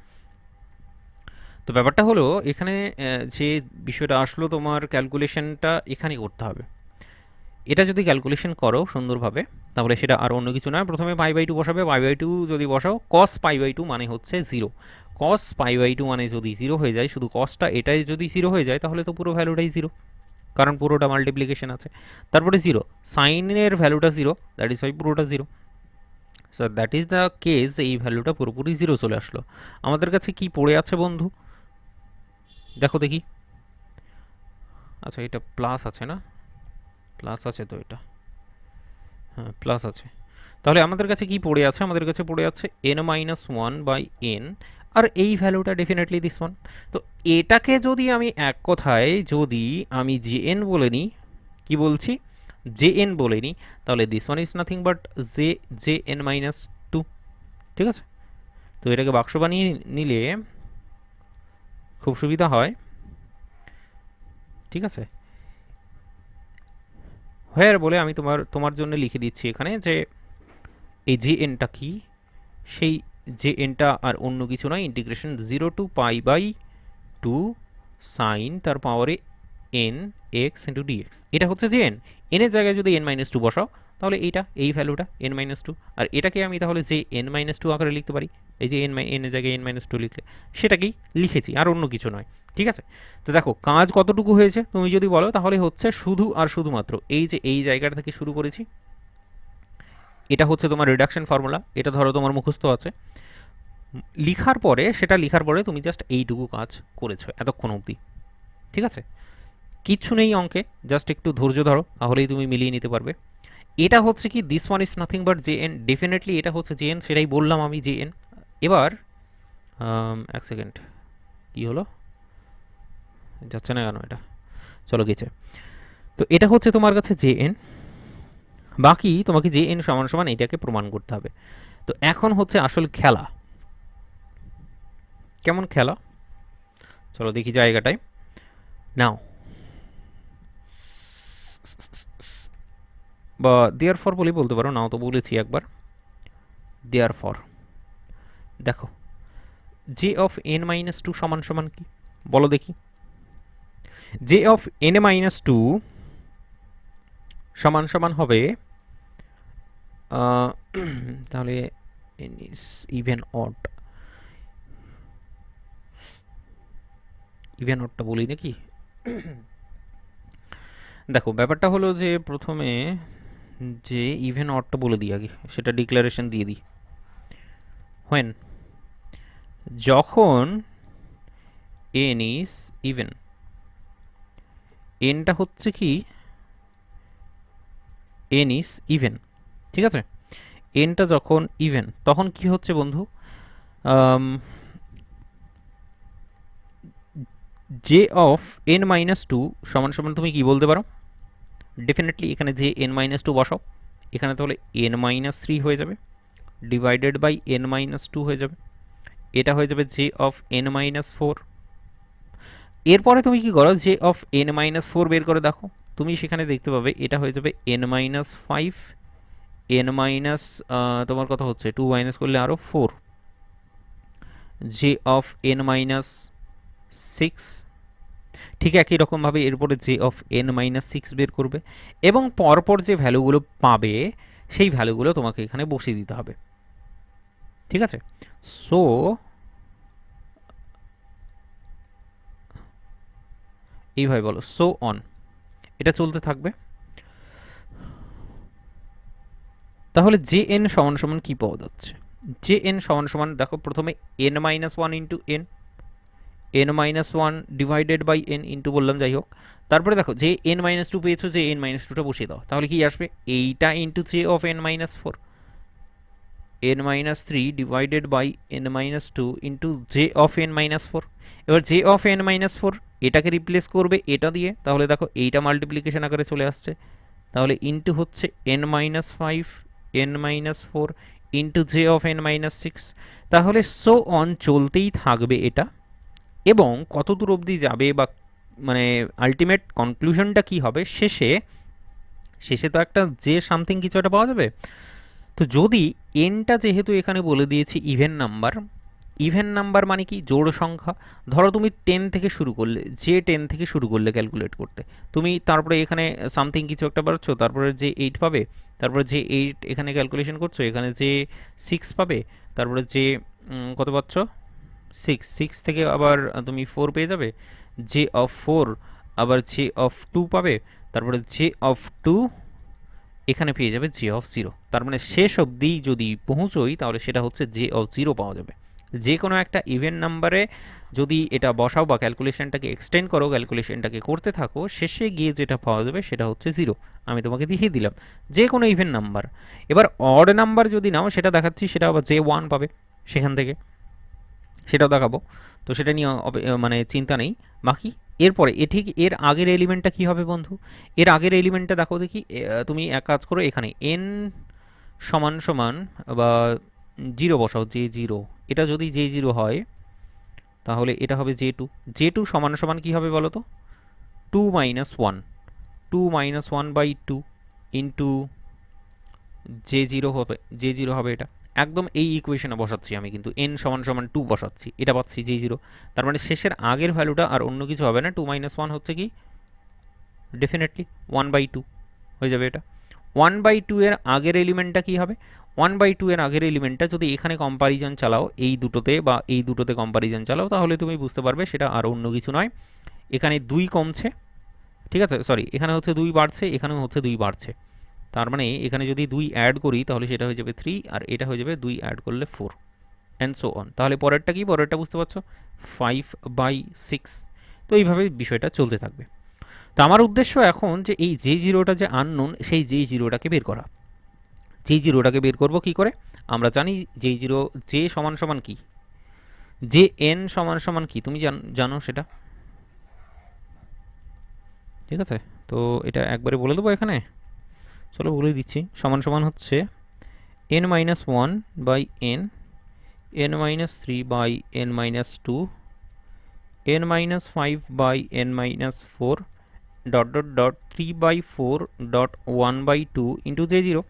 তো ব্যাপারটা হলো এখানে যে বিষয়টা আসলো তোমার ক্যালকুলেশনটা এখানে করতে হবে। এটা যদি ক্যালকুলেশন করো সুন্দরভাবে তাহলে সেটা আর অন্য কিছু নয়, প্রথমে পাই বাই 2 বসাবে, পাই বাই 2 যদি বসাও cos পাই বাই 2 মানে হচ্ছে 0, cos পাই বাই 2 মানে যদি 0 হয়ে যায়, শুধু cosটা এটাই যদি 0 হয়ে যায় তাহলে তো পুরো ভ্যালুটাই 0, কারণ পুরোটা মাল্টিপ্লিকেশন আছে। তারপরে 0 সাইনের ভ্যালুটা 0, দ্যাট ইজ ওয়াই পুরোটা 0। So that is the case, এই ভ্যালুটা পুরোপুরি 0 চলে আসলো। আমাদের কাছে কি পড়ে আছে বন্ধু, দেখো দেখি। আচ্ছা এটা প্লাস আছে না, প্লাস আছে তো, এটা হ্যাঁ প্লাস আছে। তাহলে আমাদের কাছে কি পড়ে আছে, আমাদের কাছে পড়ে আছে n minus one by n, আর এই ভ্যালুটা ডেফিনেটলি দিস ওয়ান। তো এটাকে যদি আমি এক কথায় যদি আমি জে এন বলে নিই, কি বলছি, জে এন বলে নিই, তাহলে this one is nothing but j n minus two. ঠিক আছে, তো এটাকে বাক্স বানিয়ে নিলে খুব সুবিধা হয়। ঠিক আছে, হোয়ার বলে আমি তোমার জন্য লিখে দিচ্ছি এখানে যে এই জে এনটা কি, সেই জে এনটা আর অন্য কিছু নয়, integration 0 to pi by 2 sine তার পাওয়ারে এন এক্স ইন্টু ডিএক্স। এটা হচ্ছে যে এন, এনের জায়গায় যদি এন মাইনাস টু বসাও তাহলে এইটা, এই ভ্যালুটা এন মাইনাস টু, আর এটাকে আমি তাহলে যে এন মাইনাস টু আকারে লিখতে পারি। এই যে এনের জায়গায় এন মাইনাস টু লিখলে সেটাকেই লিখেছি, আর অন্য কিছু নয়। ঠিক আছে, তো দেখো কাজ কতটুকু হয়েছে তুমি যদি বলো, তাহলে হচ্ছে শুধু আর শুধুমাত্র এই যে এই জায়গাটা থেকে শুরু করেছি, এটা হচ্ছে তোমার রিডাকশন ফর্মুলা, এটা ধরো তোমার মুখস্থ আছে, লিখার পরে সেটা লিখার পরে তুমি জাস্ট এইটুকু কাজ করেছো এতক্ষণ অবধি। ঠিক আছে, কিচ্ছু নেই অঙ্কে, জাস্ট একটু ধৈর্য ধরো, তাহলেই তুমি মিলিয়ে নিতে পারবে। এটা হচ্ছে কি, this one is nothing but j N, definitely এটা হচ্ছে জে এন, সেটাই বললাম আমি জে এন। এবার এক সেকেন্ড, কী হলো, যাচ্ছে না কেন এটা, চলো গেছে। তো এটা হচ্ছে তোমার কাছে জে এন, বাকি তোমাকে জে এন সমান সমান এটাকে প্রমাণ করতে হবে। তো এখন হচ্ছে আসল খেলা। কেমন খেলা, চলো দেখি জায়গাটায়। নাও বা দেয়ার ফর বলেই বলতে পারো, নাও তো বলেছি একবার, দেয়ার ফর দেখো J of N minus two সমান সমান কি বলো দেখি। J of N minus two সমান সমান হবে তাহলে N is even odd, even অডটা বলি নাকি। দেখো ব্যাপারটা হলো যে প্রথমে যে ইভেন অডটা বলে দিই আগে, সেটা ডিক্লারেশন দিয়ে দিই। হোয়েন, যখন এন ইজ ইভেন, এনটা হচ্ছে কি, এন ইজ ইভেন। ঠিক আছে, এনটা যখন ইভেন তখন কি হচ্ছে বন্ধু, j of N minus two সমান সমান তুমি কি বলতে পারো, ডেফিনেটলি এখানে যে এন মাইনাস টু বসাও, এখানে তাহলে এন মাইনাস থ্রি হয়ে যাবে, divided by N minus two হয়ে যাবে, এটা হয়ে যাবে j of N minus four. এরপরে তুমি কি করো, j of N minus four বের করে দেখো, তুমি সেখানে দেখতে পাবে এটা হয়ে যাবে N minus five, N minus তোমার কথা হচ্ছে টু মাইনাস করলে আরও four, J of N minus six. ঠিক একই রকমভাবে এরপরে J of N minus six বের করবে, এবং পরপর যে ভ্যালুগুলো পাবে সেই ভ্যালুগুলো তোমাকে এখানে বসিয়ে দিতে হবে। ঠিক আছে, সো এইভাবে বলো, সো অন, এটা চলতে থাকবে। তাহলে জে এন সমান সমান কী পাওয়া যাচ্ছে, জে এন সমান সমান দেখো প্রথমে n minus one into n, n minus one divided by n into বললাম, যাই হোক। তারপরে দেখো যে এন মাইনাস টু পেয়েছো, যে এন মাইনাস টুটা বসিয়ে দাও, তাহলে কি আসবে, এইটা into J of N minus four, N minus three divided by N minus two into J of N minus four. এবার J of N minus four এটাকে রিপ্লেস করবে এটা দিয়ে, তাহলে দেখো এইটা মাল্টিপ্লিকেশন আকারে চলে আসছে, তাহলে ইন্টু হচ্ছে N minus five, N minus four into J of N minus six. তাহলে সো অন চলতেই থাকবে এটা, এবং কত দূর অবধি যাবে বা মানে আলটিমেট কনক্লুশনটা কি হবে, শেষে শেষে তো একটা যে সামথিং কিছু একটা পাওয়া যাবে। তো যদি এনটা যেহেতু এখানে বলে দিয়েছি ইভেন নাম্বার, ইভেন নাম্বার মানে কি, জোড় সংখ্যা। ধরো তুমি 10 থেকে শুরু করলে, যে 10 থেকে শুরু করলে ক্যালকুলেট করতে, তুমি তারপরে এখানে সামথিং কিছু একটা পাচ্ছো, তারপরে যে 8 পাবে, তারপরে যে 8 এখানে ক্যালকুলেশন করছো, এখানে যে 6 পাবে, তারপরে যে কত পাচ্ছ, 6, 6 থেকে আবার তুমি 4 পেয়ে যাবে, জে অফ 4, আবার জে অফ 2 পাবে, তারপরে জে অফ 2 এখানে পেয়ে যাবে জে অফ 0। তার মানে শেষ অবধি যদি পৌঁছোই তাহলে সেটা হচ্ছে জে অফ 0 পাওয়া যাবে। যে কোনো একটা ইভেন নাম্বারে যদি এটা বসাও বা ক্যালকুলেশনটাকে এক্সটেন্ড করো, ক্যালকুলেশনটাকে করতে থাকো, শেষে গিয়ে যেটা পাওয়া যাবে সেটা হচ্ছে 0। আমি তোমাকে দেখিয়ে দিলাম যে কোনো ইভেন নাম্বার। এবার অড নাম্বার যদি নাও, সেটা দেখাচ্ছি, সেটা আবার জে 1 পাবে সেখান থেকে, সেটাও দেখাবো। তো সেটা নিয়ে মানে চিন্তা নেই। বাকি এরপরে ঠিক এর আগের এলিমেন্টটা কী হবে বন্ধু? এর আগের এলিমেন্টটা দেখো দেখি। তুমি এক কাজ করো, এখানে এন সমান সমান বা জিরো বসাও, জে জিরো। এটা যদি জে জিরো হয় তাহলে এটা হবে জে টু। জে টু সমান সমান কী হবে বলো তো? Two minus one, two minus one by two into j zero হবে, জে জিরো হবে এটা। একদম এই ইকুয়েশনে বসাচ্ছি আমি, কিন্তু এন সমান সমান টু বসাচ্ছি, এটা পাচ্ছি জে জিরো। তার মানে শেষের আগের ভ্যালুটা আর অন্য কিছু হবে না, টু মাইনাস ওয়ান হচ্ছে কি ডেফিনেটলি ওয়ান বাই টু হয়ে যাবে এটা। ওয়ান বাই টু এর আগের এলিমেন্টটা কী হবে? ওয়ান বাই টু এর আগের এলিমেন্টটা যদি এখানে কম্পারিজন চালাও, এই দুটোতে বা এই দুটোতে কম্পারিজন চালাও, তাহলে তুমি বুঝতে পারবে সেটা আর অন্য কিছু নয়, এখানে দুই কমছে, ঠিক আছে, সরি, এখানে হচ্ছে দুই বাড়ছে, এখানেও হচ্ছে দুই বাড়ছে। তার মানে এখানে যদি দুই অ্যাড করি তাহলে সেটা হয়ে যাবে থ্রি, আর এটা হয়ে যাবে দুই অ্যাড করলে ফোর, অ্যান্ড সো অন। তাহলে পরেরটা কি? পরেরটা বুঝতে পারছো, ফাইভ বাই সিক্স। তো এইভাবে বিষয়টা চলতে থাকবে। তো আমার উদ্দেশ্য এখন যে এই যে জিরোটা যে আননোন, সেই যে জিরোটাকে বের করা। যে জিরোটাকে বের করব কি করে? আমরা জানি যে জিরো, যে সমান সমান কি, যে এন সমান সমান কি, তুমি জানো সেটা, ঠিক আছে? তো এটা একবারে বলে দেবো এখানে, চলো বলে দিচ্ছি। সমান সমান হচ্ছে n minus one by n, n minus three by n minus two, n minus five by n minus four, dot dot dot three by four dot one by two into j zero.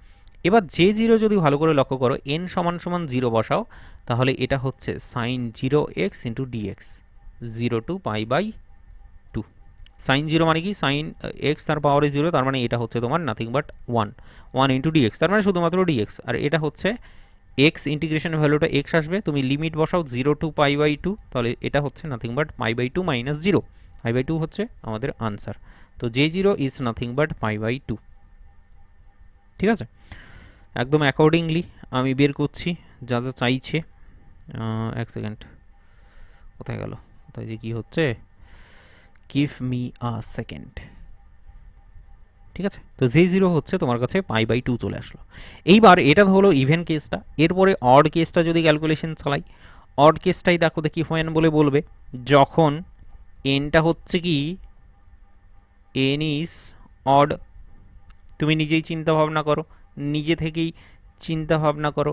এবার j zero যদি ভালো করে লক্ষ্য করো, n সমান সমান zero বসাও, তাহলে এটা হচ্ছে sine zero x into d x, zero to pi by two. Sine zero মানে কি? সাইন এক্স তার পাওয়ারে জিরো, তার মানে এটা হচ্ছে তোমার nothing but one, one into d x, তার মানে শুধুমাত্র ডিএক্স। আর এটা হচ্ছে এক্স, ইন্টিগ্রেশন ভ্যালুটা এক্স আসবে, তুমি লিমিট বসাও zero to pi by two, তাহলে এটা হচ্ছে nothing but pi by two minus zero, pi by two হচ্ছে আমাদের আনসার। তো j zero is nothing but pi by two, ঠিক আছে? একদম অ্যাকর্ডিংলি আমি বের করছি যা যা চাইছে। এক সেকেন্ড, কোথায় গেল, কোথায় যে কী হচ্ছে, গিভ মি আ সেকেন্ড, ঠিক আছে? তো জে জিরো হচ্ছে তোমার কাছে পাই বাই টু চলে আসলো। এইবার এটা হলো ইভেন কেসটা। এরপরে অড কেসটা যদি ক্যালকুলেশন চালাই, অড কেসটাই দেখো দেখি হোয়েন বলে বলবে যখন এনটা হচ্ছে কি এন ইজ অড। তুমি নিজেই চিন্তা ভাবনা করো, নিজে থেকেই চিন্তা ভাবনা করো,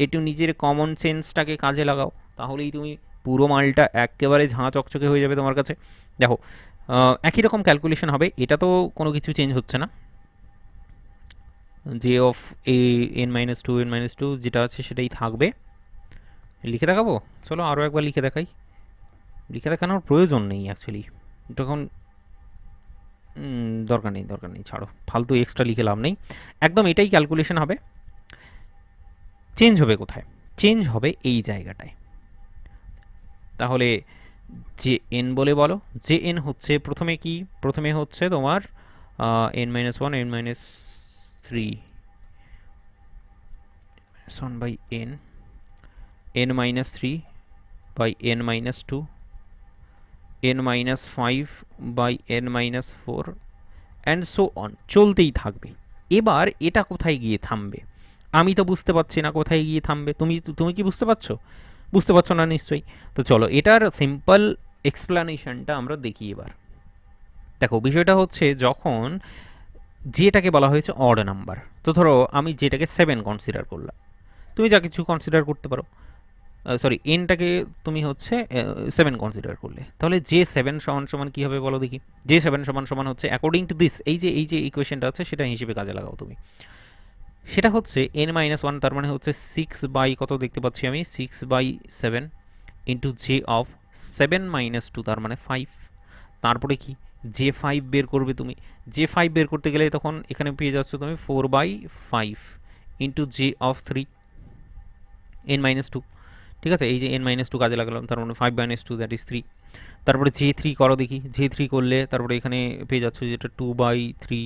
একটু নিজের কমন সেন্সটাকে কাজে লাগাও, তাহলেই তুমি পুরো মালটা একেবারে ঝাঁ চকচকে হয়ে যাবে তোমার কাছে। দেখো একই রকম ক্যালকুলেশন হবে, এটা তো কোনো কিছু চেঞ্জ হচ্ছে না, j of a n minus two, N minus two যেটা আছে সেটাই থাকবে। লিখে দেখাবো, চলো আরও একবার লিখে দেখাই। লিখে দেখানোর প্রয়োজন নেই অ্যাকচুয়ালি, তখন দরকার নেই, দরকার নেই, ছাড়ো, ফালতু এক্সট্রা লিখে লাভ নেই। একদম এটাই ক্যালকুলেশন হবে। চেঞ্জ হবে কোথায়? চেঞ্জ হবে এই জায়গাটায়। তাহলে যে এন বলে বলো, যে এন হচ্ছে প্রথমে কি? প্রথমে হচ্ছে তোমার n minus one, n minus three, one by n, n minus three by N minus two, N minus five by N minus four, and so on, চলতেই থাকবে। এবার এটা কোথায় গিয়ে থামবে আমি তো বুঝতে পারছি না, কোথায় গিয়ে থামবে? তুমি কি বুঝতে পারছো? বুঝতে পারছো না নিশ্চয়ই। তো চলো এটার সিম্পল এক্সপ্লানেশনটা আমরা দেখি এবার। দেখো বিষয়টা হচ্ছে যখন যেটাকে বলা হয়েছে অড নাম্বার, তো ধরো আমি যেটাকে সেভেন কনসিডার করলাম, তুমি যা কিছু কনসিডার করতে পারো, সরি এনটাকে তুমি হচ্ছে সেভেন কনসিডার করলে, তাহলে যে সেভেন সমান সমান কী হবে বলো দেখি? যে সেভেন সমান সমান হচ্ছে অ্যাকর্ডিং টু দিস, এই যে ইকুয়েশনটা আছে সেটা হিসেবে কাজে লাগাও তুমি, সেটা হচ্ছে এন মাইনাস ওয়ান, তার মানে হচ্ছে সিক্স বাই কত দেখতে পাচ্ছি আমি, six by seven into J of seven minus two, তার মানে ফাইভ। তারপরে কি? জে ফাইভ বের করবে তুমি, জে ফাইভ বের করতে গেলে তখন এখানে পেয়ে যাচ্ছ তুমি four by five into J of three, n minus two, ঠিক আছে? এই যে এন মাইনাস টু কাজে লাগালাম, তার মানে five minus two that is three. তারপরে জে থ্রি করো দেখি, জে থ্রি করলে তারপরে এখানে পেয়ে যাচ্ছ যেটা two by three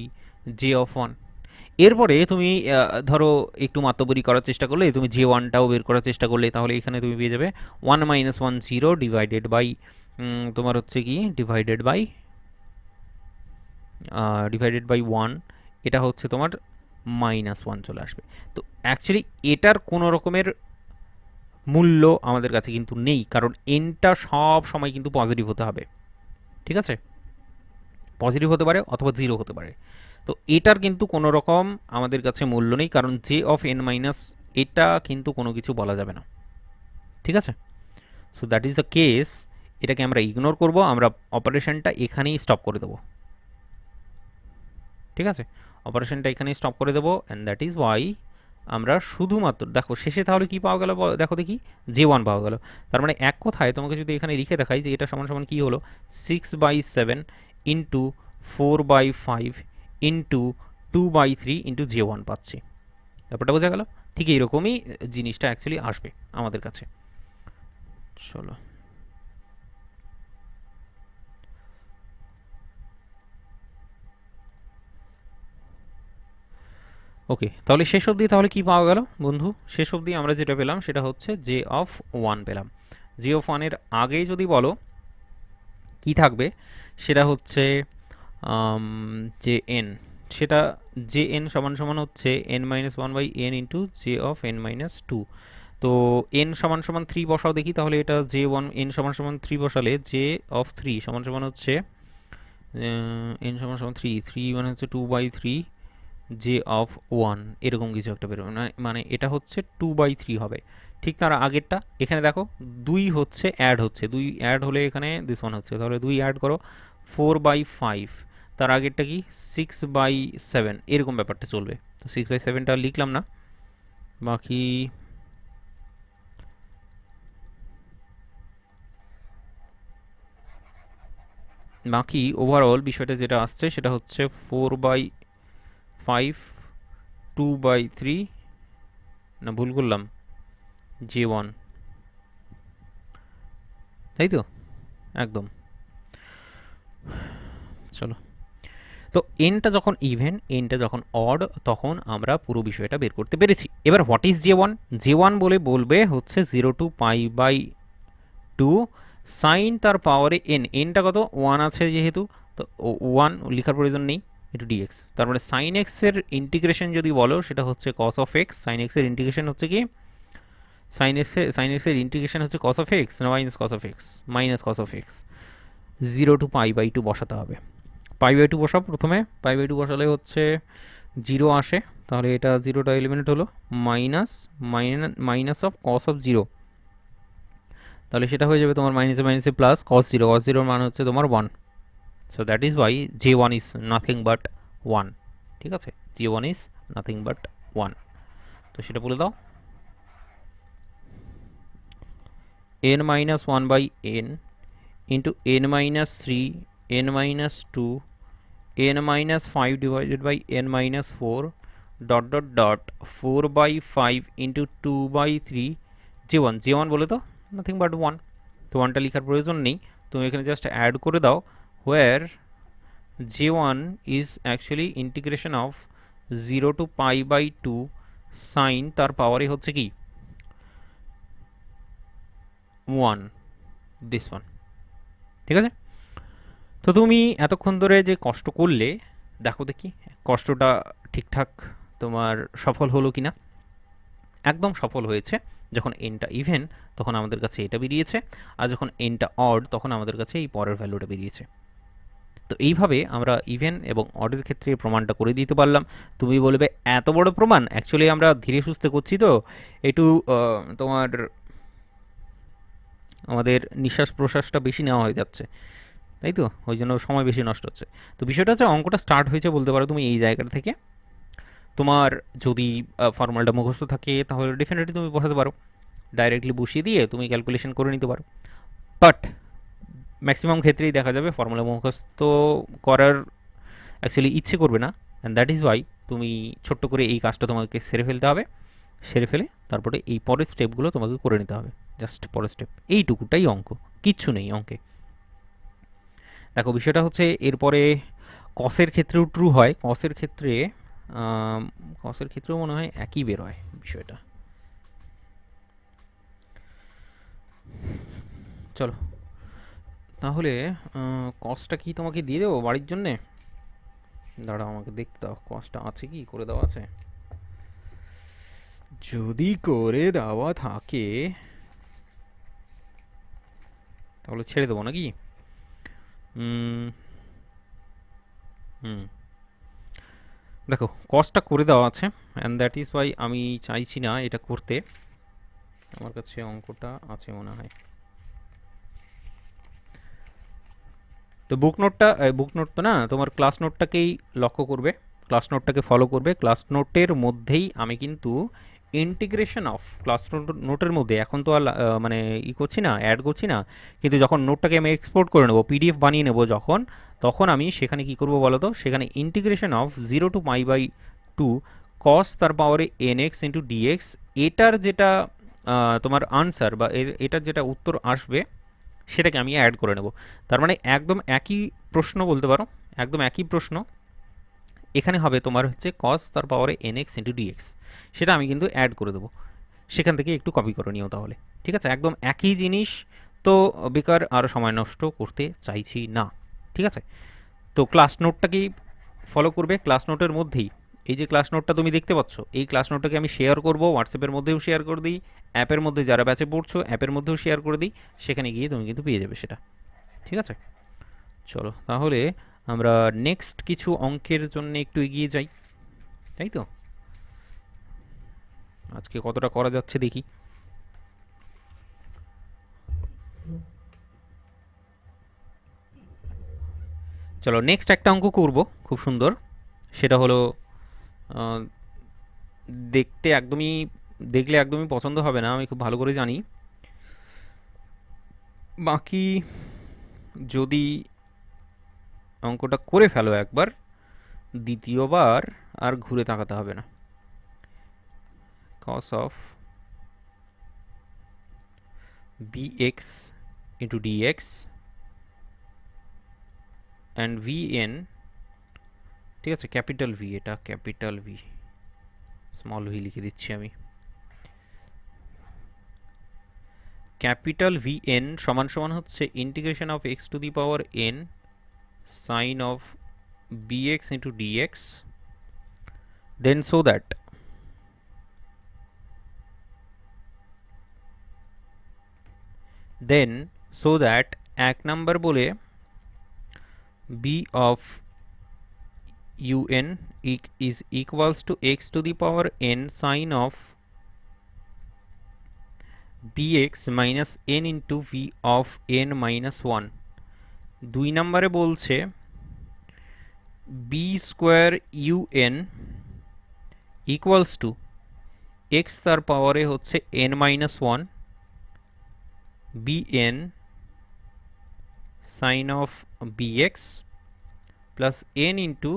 j of one. এরপরে তুমি ধরো একটু মাতবরি করার চেষ্টা করলে, তুমি জে ওয়ানটাও বের করার চেষ্টা করলে, তাহলে এখানে তুমি পেয়ে যাবে one minus one zero divided by তোমার হচ্ছে কি ডিভাইডেড বাই ওয়ান, এটা হচ্ছে তোমার মাইনাস ওয়ান চলে আসবে। তো অ্যাকচুয়ালি এটার কোনো রকমের মূল্য আমাদের কাছে কিন্তু নেই, কারণ এনটা সব সময় কিন্তু পজিটিভ হতে হবে। ঠিক আছে, পজিটিভ হতে পারে অথবা জিরো হতে পারে। তো এটার কিন্তু কোনো রকম আমাদের কাছে মূল্য নেই, কারণ জে অফ এন মাইনাস এটা কিন্তু কোনো কিছু বলা যাবে না। ঠিক আছে, so that is the case. এটাকে আমরা ইগনোর করব, আমরা অপারেশনটা এখানেই স্টপ করে দেবো। ঠিক আছে, অপারেশনটা এখানেই স্টপ করে দেবো, অ্যান্ড দ্যাট ইজ ওয়াই আমরা শুধুমাত্র দেখো শেষে তাহলে কি পাওয়া গেল, দেখো দেখি, জে ওয়ান পাওয়া গেল। তার মানে এক কথায় তোমাকে যদি এখানে লিখে দেখাই যে এটা সমান সমান কী হলো, 6/7 into 4/5 into 2/3 into J one পাচ্ছি। ব্যাপারটা বোঝা গেল? ঠিক এইরকমই জিনিসটা অ্যাকচুয়ালি আসবে আমাদের কাছে। চলো, ওকে, তাহলে শেষ অবধি তাহলে কি পাওয়া গেল বন্ধু? শেষ অবধি আমরা যেটা পেলাম সেটা হচ্ছে জে অফ ওয়ান পেলাম। জে অফ ওয়ানের আগেই যদি বলো কি থাকবে, সেটা হচ্ছে যে এন, সেটা জে এন সমান সমান হচ্ছে N minus one by n into J of N minus two. তো এন সমান সমান থ্রি বসাও দেখি, তাহলে এটা জে ওয়ান এন সমান সমান থ্রি বসালে জে অফ থ্রি সমান সমান হচ্ছে এন সমান সমান থ্রি, থ্রি মানে হচ্ছে 2/3 জে অফ ওয়ান, এরকম কিছু একটা বেরোবে, মানে এটা হচ্ছে 2/3 হবে। ঠিক তার আগেরটা এখানে দেখো, দুই হচ্ছে অ্যাড হচ্ছে, দুই অ্যাড হলে এখানে দিস ওয়ান হচ্ছে, তাহলে দুই অ্যাড করো 4/5। তার আগেরটা কি 6/7, এরকম ব্যাপারটা চলবে। তো 6/7টা লিখলাম না, বাকি বাকি ওভারঅল বিষয়টা যেটা আসছে সেটা হচ্ছে 4/5 2/3, না ভুল করলাম, জে ওয়ান, তাই তো একদম। চলো, তো এনটা যখন ইভেন, এনটা যখন অড, তখন আমরা পুরো বিষয়টা বের করতে পেরেছি। এবার what is J one? J one বলে বলবে হচ্ছে 0 to π/2 সাইন তার পাওয়ারে এন, এনটা কত ওয়ান আছে যেহেতু, তো ওয়ান লেখার প্রয়োজন নেই, একটু ডিএক্স। তার মানে সাইন এক্সের ইন্টিগ্রেশন যদি বলো সেটা হচ্ছে কস অফ এক্স। সাইন এক্সের ইন্টিগ্রেশন হচ্ছে কি, সাইন এক্সের ইন্টিগ্রেশন হচ্ছে কস অফ এক্স না minus cos of x, minus cos of x. 0 to π/2 বসাতে হবে। π/2 বসাও প্রথমে, π/2 বসালে হচ্ছে জিরো আসে, তাহলে এটা জিরোটা এলিমিনেট হলো, minus minus of cos of zero, তাহলে সেটা হয়ে যাবে তোমার মাইনাসে মাইনাসে প্লাস কস জিরো, কস জিরোর মান হচ্ছে তোমার one. So that is why j one is nothing but one. ঠিক আছে, j one is nothing but one. তো সেটা বলে দাও, n minus one by n into n minus three, n minus two, n minus 5 divided by n minus 4 dot dot dot 4/5 into 2/3 j1, j1 বলে তো nothing but one. তো ওয়ানটা লেখার প্রয়োজন নেই, তুমি এখানে জাস্ট অ্যাড করে দাও, where j1 is actually integration of 0 to π/2 সাইন তার পাওয়ারে হচ্ছে কি 1, দিস ওয়ান। ঠিক আছে, তো তুমি এতক্ষণ ধরে যে কষ্ট করলে, দেখো দেখি কষ্টটা ঠিকঠাক তোমার সফল হলো কিনা। একদম সফল হয়েছে। যখন এনটা ইভেন তখন আমাদের কাছে এটা বেরিয়েছে, আর যখন এনটা অড তখন আমাদের কাছে এই পরের ভ্যালুটা বেরিয়েছে। তো এইভাবে আমরা ইভেন এবং অডের ক্ষেত্রে প্রমাণটা করে দিতে পারলাম। তুমি বলবে এত বড় প্রমাণ, অ্যাকচুয়ালি আমরা ধীরে সুস্থে করছি তো একটু তোমার আমাদের নিঃশ্বাস প্রশ্বাসটা বেশি নেওয়া হয়ে যাচ্ছে, তাই তো, ওই জন্য সময় বেশি নষ্ট হচ্ছে। তো বিষয়টা হচ্ছে অঙ্কটা স্টার্ট হয়েছে বলতে পারো তুমি এই জায়গাটা থেকে। তোমার যদি ফর্মুলাটা মুখস্থ থাকে তাহলে ডেফিনেটলি তুমি বসাতে পারো, ডাইরেক্টলি বসিয়ে দিয়ে তুমি ক্যালকুলেশন করে নিতে পারো। বাট ম্যাক্সিমাম ক্ষেত্রেই দেখা যাবে ফর্মুলা মুখস্থ করার অ্যাকচুয়ালি ইচ্ছে করবে না, অ্যান্ড দ্যাট ইজ ওয়াই তুমি ছোট্ট করে এই কাজটা তোমাকে সেরে ফেলতে হবে। সেরে ফেলে তারপরে এই পরের স্টেপগুলো তোমাকে করে নিতে হবে, জাস্ট পরের স্টেপ এইটুকুটাই অঙ্ক, কিচ্ছু নেই অঙ্কে। দেখো বিষয়টা হচ্ছে এরপরে কসের ক্ষেত্রেও ট্রু হয়, কসের ক্ষেত্রে কসের ক্ষেত্রেও মনে হয় একই বের হয় বিষয়টা। চলো তাহলে কসটা কি তোমাকে দিয়ে দেবো বাড়ির জন্যে? দাঁড়াও আমাকে দেখতে দাও কসটা আছে কি করে দেওয়া আছে, যদি করে দেওয়া থাকে তাহলে ছেড়ে দেবো নাকি? উম, হুম, দেখো কস্টটা করে দেওয়া আছে, অ্যান্ড দ্যাট ইজ ওয়াই আমি চাইছি না এটা করতে। আমার কাছে অঙ্কটা আছে মনে হয়। তো বুক নোট তো না, তোমার ক্লাস নোটটাকেই লক্ষ্য করবে, ক্লাস নোটটাকে ফলো করবে। ক্লাস নোটের মধ্যেই আমি কিন্তু ইন্টিগ্রেশন অফ ক্লাস নোটের মধ্যে এখন তো আর মানে করছি না, অ্যাড করছি না, কিন্তু যখন নোটটাকে আমি এক্সপোর্ট করে নেবো, পিডিএফ বানিয়ে নেবো যখন, তখন আমি সেখানে কি করব বলো তো, সেখানে ইন্টিগ্রেশন অফ 0 to π/2 কস তার পাওয়ারে nx ইন্টু ডিএক্স, এটার যেটা তোমার আনসার বা এটার যেটা উত্তর আসবে সেটাকে আমি অ্যাড করে নেব। তার মানে একদম একই প্রশ্ন বলতে পারো, একদম একই প্রশ্ন এখানে হবে তোমার হচ্ছে cos তার পাওয়ারে nx ইন্টু ডিএক্স, সেটা আমি কিন্তু অ্যাড করে দেবো। সেখান থেকে একটু কপি করে নিও তাহলে, ঠিক আছে? একদম একই জিনিস, তো বেকার আর সময় নষ্ট করতে চাইছি না, ঠিক আছে? তো ক্লাস নোটটাকেই ফলো করবে। ক্লাস নোটের মধ্যেই এই যে ক্লাস নোটটা তুমি দেখতে পাচ্ছ, এই ক্লাস নোটটাকে আমি শেয়ার করব, হোয়াটসঅ্যাপের মধ্যেও শেয়ার করে দিই, অ্যাপের মধ্যে যারা ব্যাচে পড়ছো অ্যাপের মধ্যেও শেয়ার করে দিই, সেখানে গিয়ে তুমি কিন্তু পেয়ে যাবে সেটা, ঠিক আছে? চলো তাহলে আমরা নেক্সট কিছু অঙ্কের জন্য একটু এগিয়ে যাই, তাই তো? আজকে কতটা করা যাচ্ছে দেখি। চলো নেক্সট একটা অঙ্ক করব, খুব সুন্দর। সেটা হলো আহ, দেখতে একদমই, দেখলে একদমই পছন্দ হবে না, আমি খুব ভালো করে জানি। বাকি যদি অঙ্কটা করে ফেলো একবার, দ্বিতীয়বার আর ঘুরে তাকাতে হবে না। cos of bx into dx and vn, ঠিক আছে? ক্যাপিটাল ভি, এটা ক্যাপিটাল ভি, স্মল ভি লিখে দিচ্ছি আমি। ক্যাপিটাল ভি এন সমান সমান হচ্ছে integration of x to the power N sine of bx into dx, then so that এক নাম্বার বলে b of un is equals to x to the power n sin of bx minus n into v of n minus 1। 2 নম্বরে বলছে b square un equals to x তার পাওয়ারে হচ্ছে n minus 1 bn sine of bx plus n into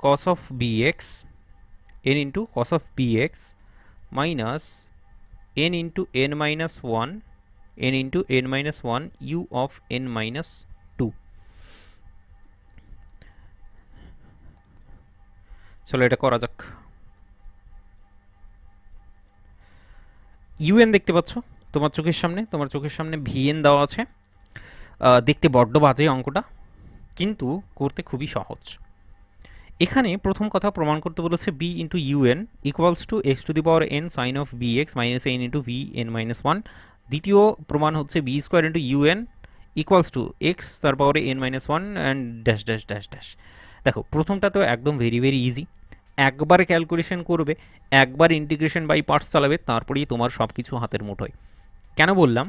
cos of bx, n into cos of bx minus n into n minus 1, n into n minus 1 u of n minus 2। চলো এটা করা যাক। un দেখতে পাচ্ছ তোমার চোখের সামনে, তোমার চোখের সামনে vn দেওয়া আছে। দেখতে বড্ড বাজে অঙ্কটা, কিন্তু করতে খুবই সহজ। এখানে প্রথম কথা প্রমাণ করতে বলেছে b into un equals to x to the power n sine of bx minus n into v n minus 1। দ্বিতীয় প্রমাণ হচ্ছে b square into un equals to x তার পাওয়ারে n minus 1 and dash dash dash dash. দেখো প্রথমটা তো একদম very very easy, একবার ক্যালকুলেশন করবে, একবার ইন্টিগ্রেশন বাই পার্টস চালাবে, তারপরেই তোমার সব কিছু হাতের মুঠোয়। কেন বললাম?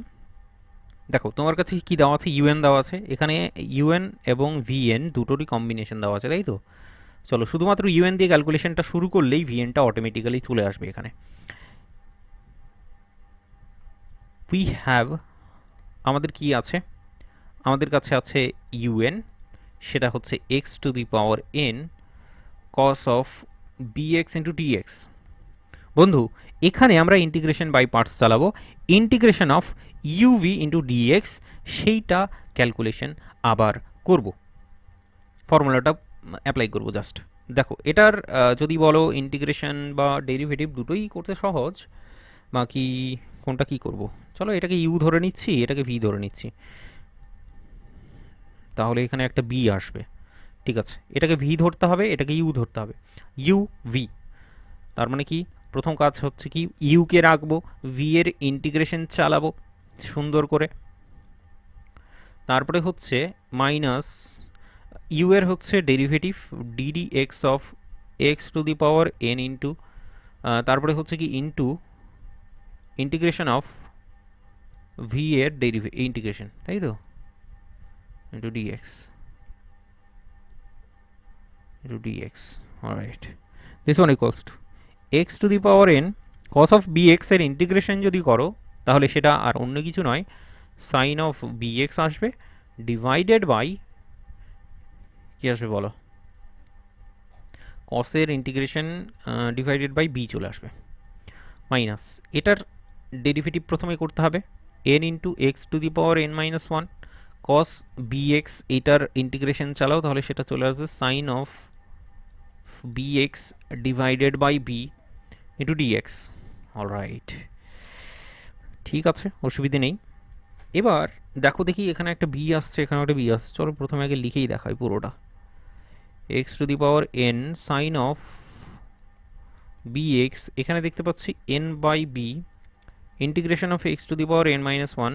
দেখো তোমার কাছে কি দেওয়া আছে, un দেওয়া আছে, এখানে un এবং vn দুটোরই কম্বিনেশন দেওয়া আছে, তাই তো? চলো শুধুমাত্র un দিয়ে ক্যালকুলেশনটা শুরু করলেই vnটা অটোমেটিক্যালি চলে আসবে এখানে। উই হ্যাভ, আমাদের কি আছে? আমাদের কাছে আছে un, সেটা হচ্ছে x to the power n cos of bx into dx। বন্ধু এখানে আমরা ইন্টিগ্রেশন বাই পার্টস চালাবো, integration of uv into dx সেইটা ক্যালকুলেশন আবার করব, ফর্মুলাটা অ্যাপ্লাই করব জাস্ট। দেখো এটার যদি বলো ইন্টিগ্রেশন বা ডেরিভেটিভ দুটোই করতে সহজ, বাকি কোনটা কি করব? চলো এটাকে ইউ ধরে নিচ্ছি, এটাকে ভি ধরে নিচ্ছি, তাহলে এখানে একটা বি আসবে, ঠিক আছে? এটাকে ভি ধরতে হবে, এটাকে ইউ ধরতে হবে, ইউ ভি। তার মানে কি, প্রথম কাজ হচ্ছে কি, ইউকে রাখবো, ভি এর ইন্টিগ্রেশন চালাবো সুন্দর করে, তারপরে হচ্ছে মাইনাস ইউ এর হচ্ছে derivative d d x of x to the power n into তারপরে হচ্ছে কি ইন্টু ইন্টিগ্রেশন অফ ভি এর ইন্টিগ্রেশন, তাই তো, into d x into dx. Alright, this one equals to x to the power n cos of bx এর integration যদি করো তাহলে সেটা আর অন্য কিছু নয়, sin of bx আসবে ডিভাইডেড বাই কি আসবে বলো, cos এর ইন্টিগ্রেশন ডিভাইডেড বাই b চলে আসবে, মাইনাস এটার ডেরিভেটিভ প্রথমে করতে হবে n into x to the power n minus one, cos bx এটার ইন্টিগ্রেশন চালাও তাহলে সেটা চলে আসবে sin of bx divided by b into dx. Alright, ঠিক আছে, অসুবিধে নেই। এবার দেখো দেখি এখানে একটা b আসছে, এখানে একটা b আসছে, চলো প্রথমে আগে লিখেই দেখাই পুরোটা, x to the power n sin of bx, এখানে দেখতে পাচ্ছি n by b integration of x to the power n minus one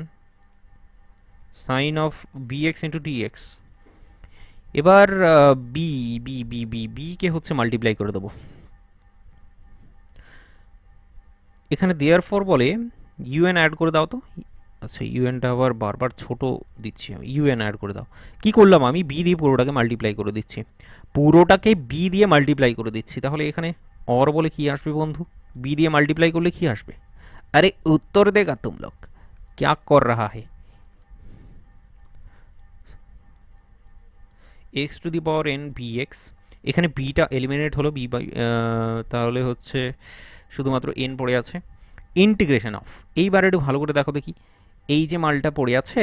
sin of bx into dx। এবার B B B B B কে হচ্ছে মাল্টিপ্লাই করে দেবো, এখানে therefore বলে ইউএন অ্যাড করে দাও তো, আচ্ছা ইউএনটা আবার বারবার ছোট দিচ্ছি আমি, ইউএন অ্যাড করে দাও। কি করলাম আমি, বি দিয়ে পুরোটাকে মাল্টিপ্লাই করে দিচ্ছি, পুরোটাকে বি দিয়ে মাল্টিপ্লাই করে দিচ্ছি, তাহলে এখানে অর বলে কি আসবে বন্ধু, বি দিয়ে মাল্টিপ্লাই করলে কি আসবে, আরে উত্তর দেগা তুম লোগ ক্যা কর রাহা হে, X to the power N B X, এখানে বিটা এলিমিনেট হলো, বি বাই তাহলে হচ্ছে শুধুমাত্র এন পড়ে আছে, ইন্টিগ্রেশন অফ, এইবার একটু ভালো করে দেখো দেখি এই যে মালটা পড়ে আছে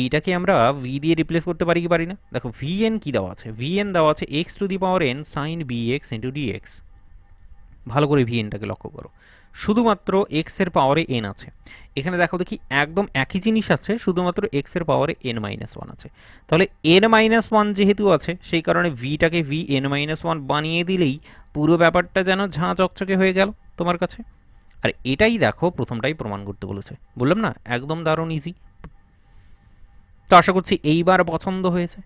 এইটাকে আমরা ভি দিয়ে রিপ্লেস করতে পারি কি পারি না, দেখো ভি এন কী দেওয়া আছে, ভি এন দেওয়া আছে x to the power N sine B x into d x, ভালো করে ভি এনটাকে লক্ষ্য করো, শুধুমাত্র এক্স এর পাওয়ারে এন আছে, এখানে দেখো দেখি একদম একই জিনিস আছে, শুধুমাত্র এক্স এর পাওয়ারে এন মাইনাস ওয়ান আছে, তাহলে এন মাইনাস ওয়ান যেহেতু আছে সেই কারণে ভিটাকে ভি এন মাইনাস ওয়ান বানিয়ে দিলেই পুরো ব্যাপারটা যেন ঝাঁ চকচকে হয়ে গেল তোমার কাছে। আর এটাই দেখো প্রথমটাই প্রমাণ করতে বলেছে, বললাম না একদম দারুণ ইজি। তো আশা করছি এইবার পছন্দ হয়েছে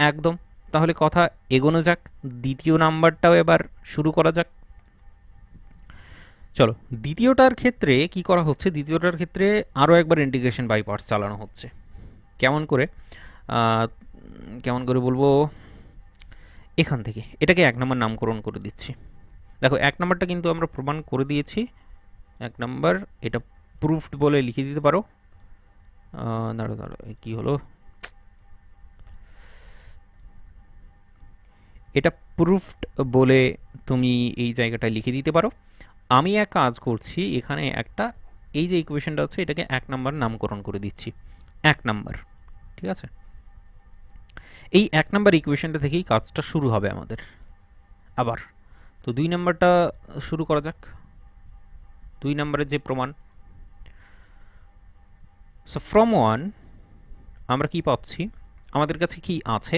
একদম, তাহলে কথা এগোনো যাক, দ্বিতীয় নাম্বারটাও এবার শুরু করা যাক। চলো দ্বিতীয়টার ক্ষেত্রে কি করা হচ্ছে, দ্বিতীয়টার ক্ষেত্রে আরও একবার ইন্টিগ্রেশন বাই পার্টস চালানো হচ্ছে, কেমন করে কেমন করে বলবো, এখান থেকে এটাকে এক নম্বর নামকরণ করে দিচ্ছি, দেখো এক নম্বরটা কিন্তু আমরা প্রমাণ করে দিয়েছি, এক নম্বর এটা প্রুফড বলে লিখে দিতে পারো, দাঁড়ো দাঁড়ো কী হলো, এটা প্রুফড বলে তুমি এই জায়গাটায় লিখে দিতে পারো। আমি এক কাজ করছি, এখানে একটা এই যে ইকুয়েশনটা আছে এটাকে এক নাম্বার নামকরণ করে দিচ্ছি, এক নাম্বার, ঠিক আছে, এই এক নাম্বার ইকুয়েশনটা থেকেই কাজটা শুরু হবে আমাদের আবার। তো দুই নাম্বারটা শুরু করা যাক, দুই নাম্বারের যে প্রমাণ, সো ফ্রম ওয়ান আমরা কি পাচ্ছি, আমাদের কাছে কি আছে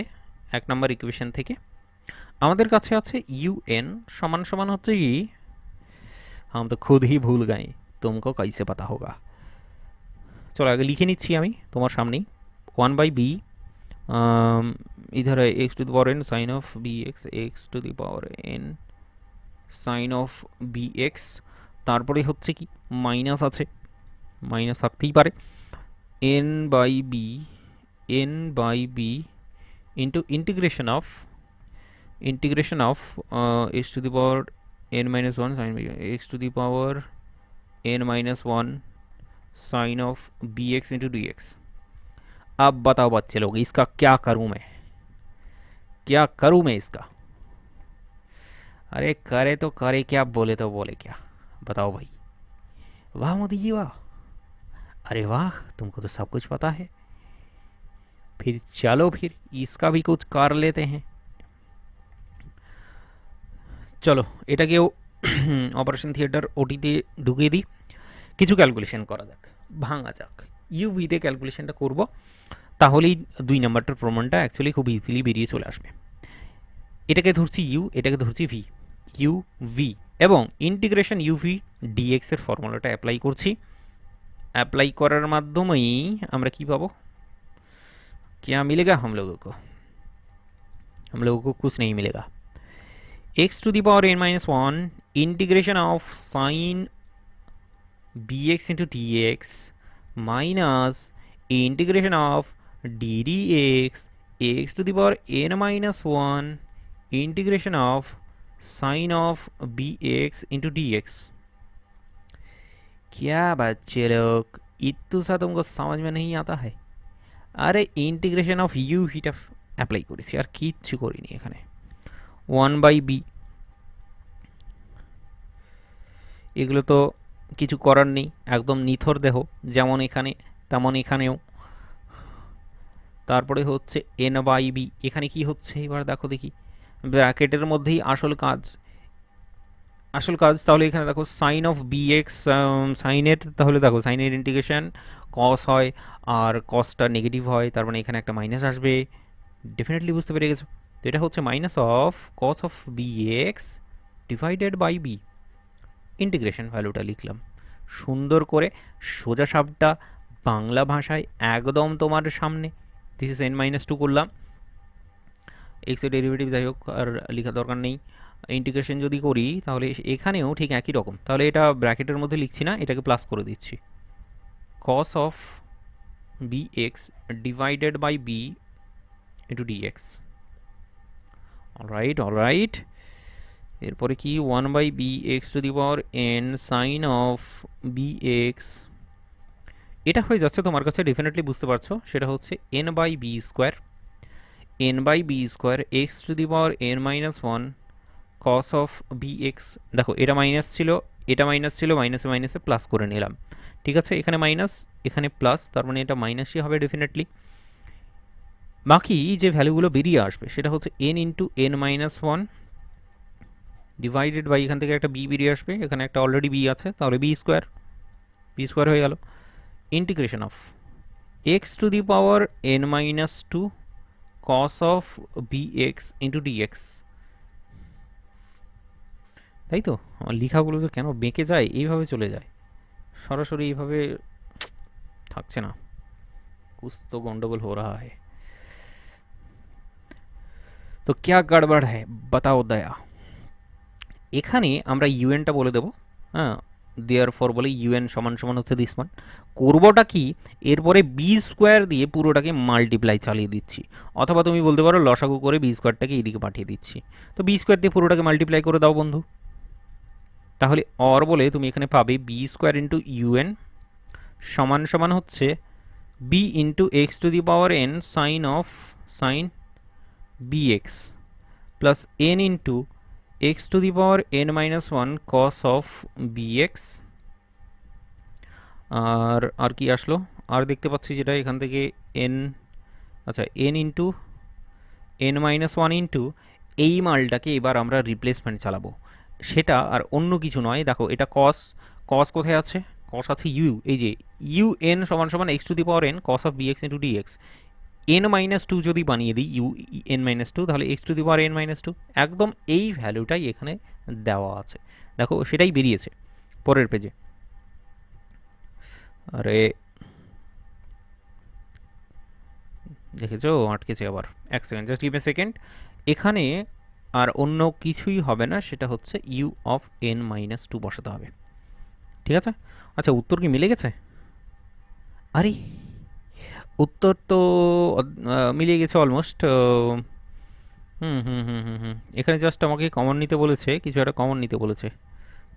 এক নাম্বার ইকুয়েশন থেকে, আমাদের কাছে আছে ইউএন সমান সমান হচ্ছে কি, हम तो खुद ही भूल गए तुमको कैसे पता होगा, चलो आगे लिखे নিচ্ছি আমি তোমার সামনেই, ওয়ান বাই বি इधर है x to the power n sine of b x to the power n sine of B x, তারপরে হচ্ছে কি মাইনাস আছে, মাইনাস থাকতেই পারে, n by b into integration of x to the power n minus 1 sin x to the power n minus 1 sin of bx into dx। अब बताओ बच्चे लोग इसका क्या करूं मैं इसका, अरे करे तो करे क्या, बोले तो बोले क्या, बताओ भाई, वाह मोदी जी वाह, अरे वाह तुमको तो सब कुछ पता है, फिर चलो फिर इसका भी कुछ कर लेते हैं। চলো এটাকেও অপারেশন থিয়েটার ওটিতে ঢুকিয়ে দিই, কিছু ক্যালকুলেশন করা যাক, ভাঙা যাক, ইউভিতে ক্যালকুলেশনটা করব, তাহলেই দুই নাম্বারটার প্রমাণটা অ্যাকচুয়ালি খুব ইজিলি বেরিয়ে চলে আসবে। এটাকে ধরছি ইউ, এটাকে ধরছি ভি, ইউ ভি, এবং ইন্টিগ্রেশন ইউভি ডিএক্সের ফর্মুলাটা অ্যাপ্লাই করছি, অ্যাপ্লাই করার মাধ্যমেই আমরা কি পাবো, क्या मिलेगा हम लोगों को कुछ नहीं मिलेगा। X to the power n minus one integration of sine b x into d x minus integration of d d x to the power n minus one integration of sine of b x into d x. क्या बच्चे लोग, इतना सा तुमको समझ में नहीं आता है? আরে ইন্টিগ্রেশন অফ ইউ হিটা অ্যাপ্লাই করেছি, আর কিচ্ছু করিনি এখানে। 1/b, এগুলো তো কিছু করার নেই, একদম নিথর দেহ, যেমন এখানে তেমন এখানেও। তারপরে হচ্ছে n/b, এখানে কি হচ্ছে এবার দেখো দেখি, ব্র্যাকেটের মধ্যেই আসল কাজ। তাহলে এখানে দেখো সাইন অফ বি এক্স, সাইনের, তাহলে দেখো সাইনের ইন্টিগ্রেশন কস হয়, আর কসটা নেগেটিভ হয়, তার মানে এখানে একটা মাইনাস আসবে। ডেফিনেটলি বুঝতে পেরে গেছো। তো এটা হচ্ছে minus of cos of B x divided by b. Integration ভ্যালুটা লিখলাম সুন্দর করে, সোজা সাপটা বাংলা ভাষায় একদম তোমার সামনে। দিস ইজ n-2 করলাম, এক্সের ডেরিভেটিভ যাই হোক আর লেখা দরকার নেই। ইন্টিগ্রেশন যদি করি তাহলে এখানেও ঠিক একই রকম, তাহলে এটা ব্র্যাকেটের মধ্যে লিখছি না, এটাকে প্লাস করে দিচ্ছি। Cos of B x divided by b into d x. Alright, এরপরে কি 1/b x to the power N sine of B x, এটা হয়ে যাচ্ছে তোমার কাছে, ডেফিনেটলি বুঝতে পারছো। সেটা হচ্ছে n/b square, n/b square x to the power n minus one cos of B x. দেখো এটা মাইনাস ছিল, এটা মাইনাস ছিল, মাইনাসে মাইনাসে প্লাস করে নিলাম, ঠিক আছে। এখানে মাইনাস, এখানে প্লাস, তার মানে এটা মাইনাসই হবে ডেফিনেটলি। বাকি যে ভ্যালুগুলো বেরিয়ে আসবে সেটা হচ্ছে n into n minus one divided by, এখান থেকে একটা বি বেরিয়ে আসবে, এখানে একটা অলরেডি বি আছে, তাহলে বি স্কোয়ার হয়ে গেল। Integration of x to the power n minus two cos of B x into d x. তাই তো, আমার লেখাগুলো তো কেন বেঁকে যায়, এইভাবে চলে যায়, সরাসরি এইভাবে থাকছে না। कुछ तो गंडगोल हो रहा है, তো क्या गड़बड़ है बताओ दया। এখানে আমরা ইউএনটা বলে দেবো, হ্যাঁ, দেয়ার ফর বলে ইউএন সমান সমান হচ্ছে দিস মান। করবোটা কি, এরপরে বি স্কোয়ার দিয়ে পুরোটাকে মাল্টিপ্লাই চালিয়ে দিচ্ছি, অথবা তুমি বলতে পারো লসাগু করে বি স্কোয়ারটাকে এইদিকে পাঠিয়ে দিচ্ছি। তো বি স্কোয়ার দিয়ে পুরোটাকে মাল্টিপ্লাই করে দাও বন্ধু, তাহলে অর বলে তুমি এখানে পাবে বি স্কোয়ার ইন্টু ইউএন সমান সমান হচ্ছে B into x to the power N sine B x plus N into x to the power N minus one cos of B X. আর কি আসলো, আর দেখতে পাচ্ছি যেটা এখান থেকে এন, আচ্ছা N into n minus one into এই মালটাকে এবার আমরা রিপ্লেসমেন্ট চালাবো, সেটা আর অন্য কিছু নয়। দেখো এটা কস কোথায় আছে, কস আছে ইউ, এই যে ইউ এন সমান সমান x to the power n cos of B x into d x. N minus two যদি বানিয়ে দিই ইউ এন মাইনাস টু, তাহলে x to the power N minus two, একদম এই ভ্যালুটাই এখানে দেওয়া আছে। দেখো সেটাই বেরিয়েছে পরের পেজে। আরে দেখেছো আটকেছে আবার, এক second, just give a second. এখানে আর অন্য কিছুই হবে না, সেটা হচ্ছে u of N minus two বসাতে হবে, ঠিক আছে। আচ্ছা উত্তর কি মিলে গেছে? আরে উত্তর তো মিলিয়ে গেছে অলমোস্ট। এখানে জাস্ট আমাকে কমন নিতে বলেছে, কিছু একটা কমন নিতে বলেছে।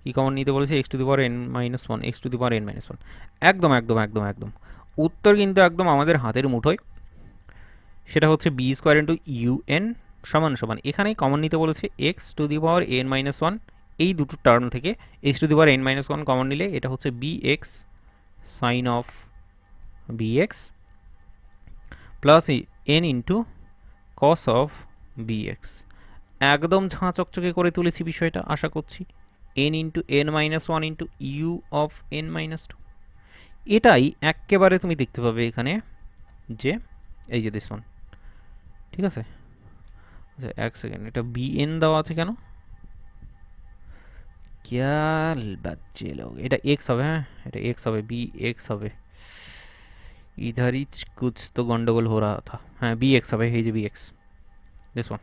কি কমন নিতে বলেছে? X to the power N minus one, x to the power N minus one. একদম একদম একদম একদম উত্তর কিন্তু একদম আমাদের হাতের মুঠোয়, সেটা হচ্ছে বি স্কোয়ার ইন্টু ইউএন সমান সমান, এখানে কমন নিতে বলেছে x to the power N minus one, এই দুটো টার্ম থেকে x to the power N minus one common নিলে এটা হচ্ছে b x sine of B x plus N into cos of B x. একদম ঝাঁ চকচকে করে তুলেছি বিষয়টা, আশা করছি। N into n minus one into u of N minus two, এটাই একেবারে তুমি দেখতে পাবে এখানে, যে এই যে দিস ওয়ান, ঠিক আছে। আচ্ছা এক সেকেন্ড, এটা বি এন দেওয়া আছে কেন? ক্যাল বাচ্চে লোক, এটা এক্স হবে, হ্যাঁ এটা এক্স হবে, বি এক্স হবে। इधर ही कुछ तो गंडगोल हो रहा था। हाँ बी एक्स হবে, এই যে বি এক্স, দিস ওয়ান।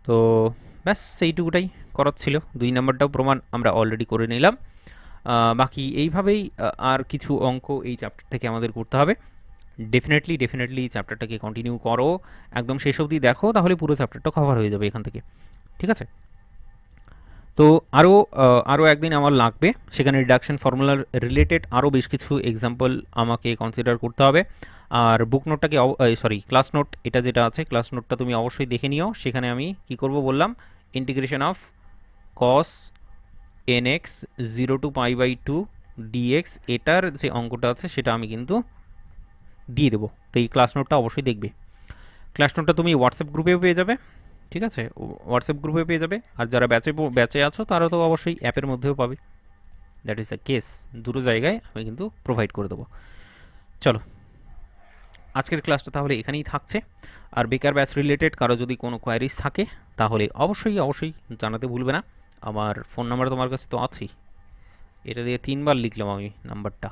তো ব্যাস সেইটুকুটাই করার ছিল। 2 নাম্বারটাও প্রমাণ আমরা অলরেডি করে নিলাম। বাকি এইভাবেই আর কিছু অঙ্ক এই চ্যাপ্টার থেকে আমাদের করতে হবে। ডেফিনেটলি চ্যাপ্টারটাকে কন্টিনিউ করো, একদম শেষ অবধি দেখো, তাহলে পুরো চ্যাপ্টারটা কভার হয়ে যাবে এখান থেকে। ঠিক আছে? তো আরও একদিন আমার লাগবে, সেখানে রিডাকশন ফর্মুলার রিলেটেড আরও বেশ কিছু এক্সাম্পল আমাকে কনসিডার করতে হবে। আর বুক নোটটাকে সরি ক্লাস নোট, এটা যেটা আছে ক্লাস নোটটা তুমি অবশ্যই দেখে নিও। সেখানে আমি কি করব বললাম, integration of cos N X 0 to π/2 DX, এটার যে অঙ্কটা আছে সেটা আমি কিন্তু দিয়ে দেবো। তো এই ক্লাস নোটটা অবশ্যই দেখবে। ক্লাস নোটটা তুমি হোয়াটসঅ্যাপ গ্রুপেও পেয়ে যাবে। ঠিক আছে, হোয়াটসঅ্যাপ গ্রুপে পেয়ে যাবে। আর যারা ব্যাচে আছো তারা তো অবশ্যই অ্যাপের মধ্যেও পাবে। দ্যাট ইজ দ্য কেস, দুটো জায়গায় আমি কিন্তু প্রোভাইড করে দেবো। চলো, আজকের ক্লাসটা তাহলে এখানেই থাকছে। আর বেকার ব্যাচ রিলেটেড কারো যদি কোনো কোয়ারিজ থাকে তাহলে অবশ্যই জানাতে ভুলবে না। আমার ফোন নাম্বার তোমার কাছে তো আছেই, এটা দিয়ে 3বার লিখলাম আমি নাম্বারটা,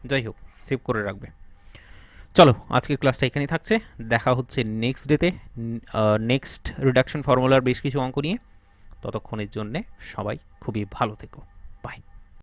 যাই হোক সেভ করে রাখবে। চলো, আজকের ক্লাসটা এখানেই থাকছে। দেখা হচ্ছে নেক্সট ডেতে, নেক্সট রিডাকশন ফর্মুলার বেশ কিছু অঙ্ক নিয়ে। ততক্ষণের জন্যে সবাই খুবই ভালো থেকো। বাই।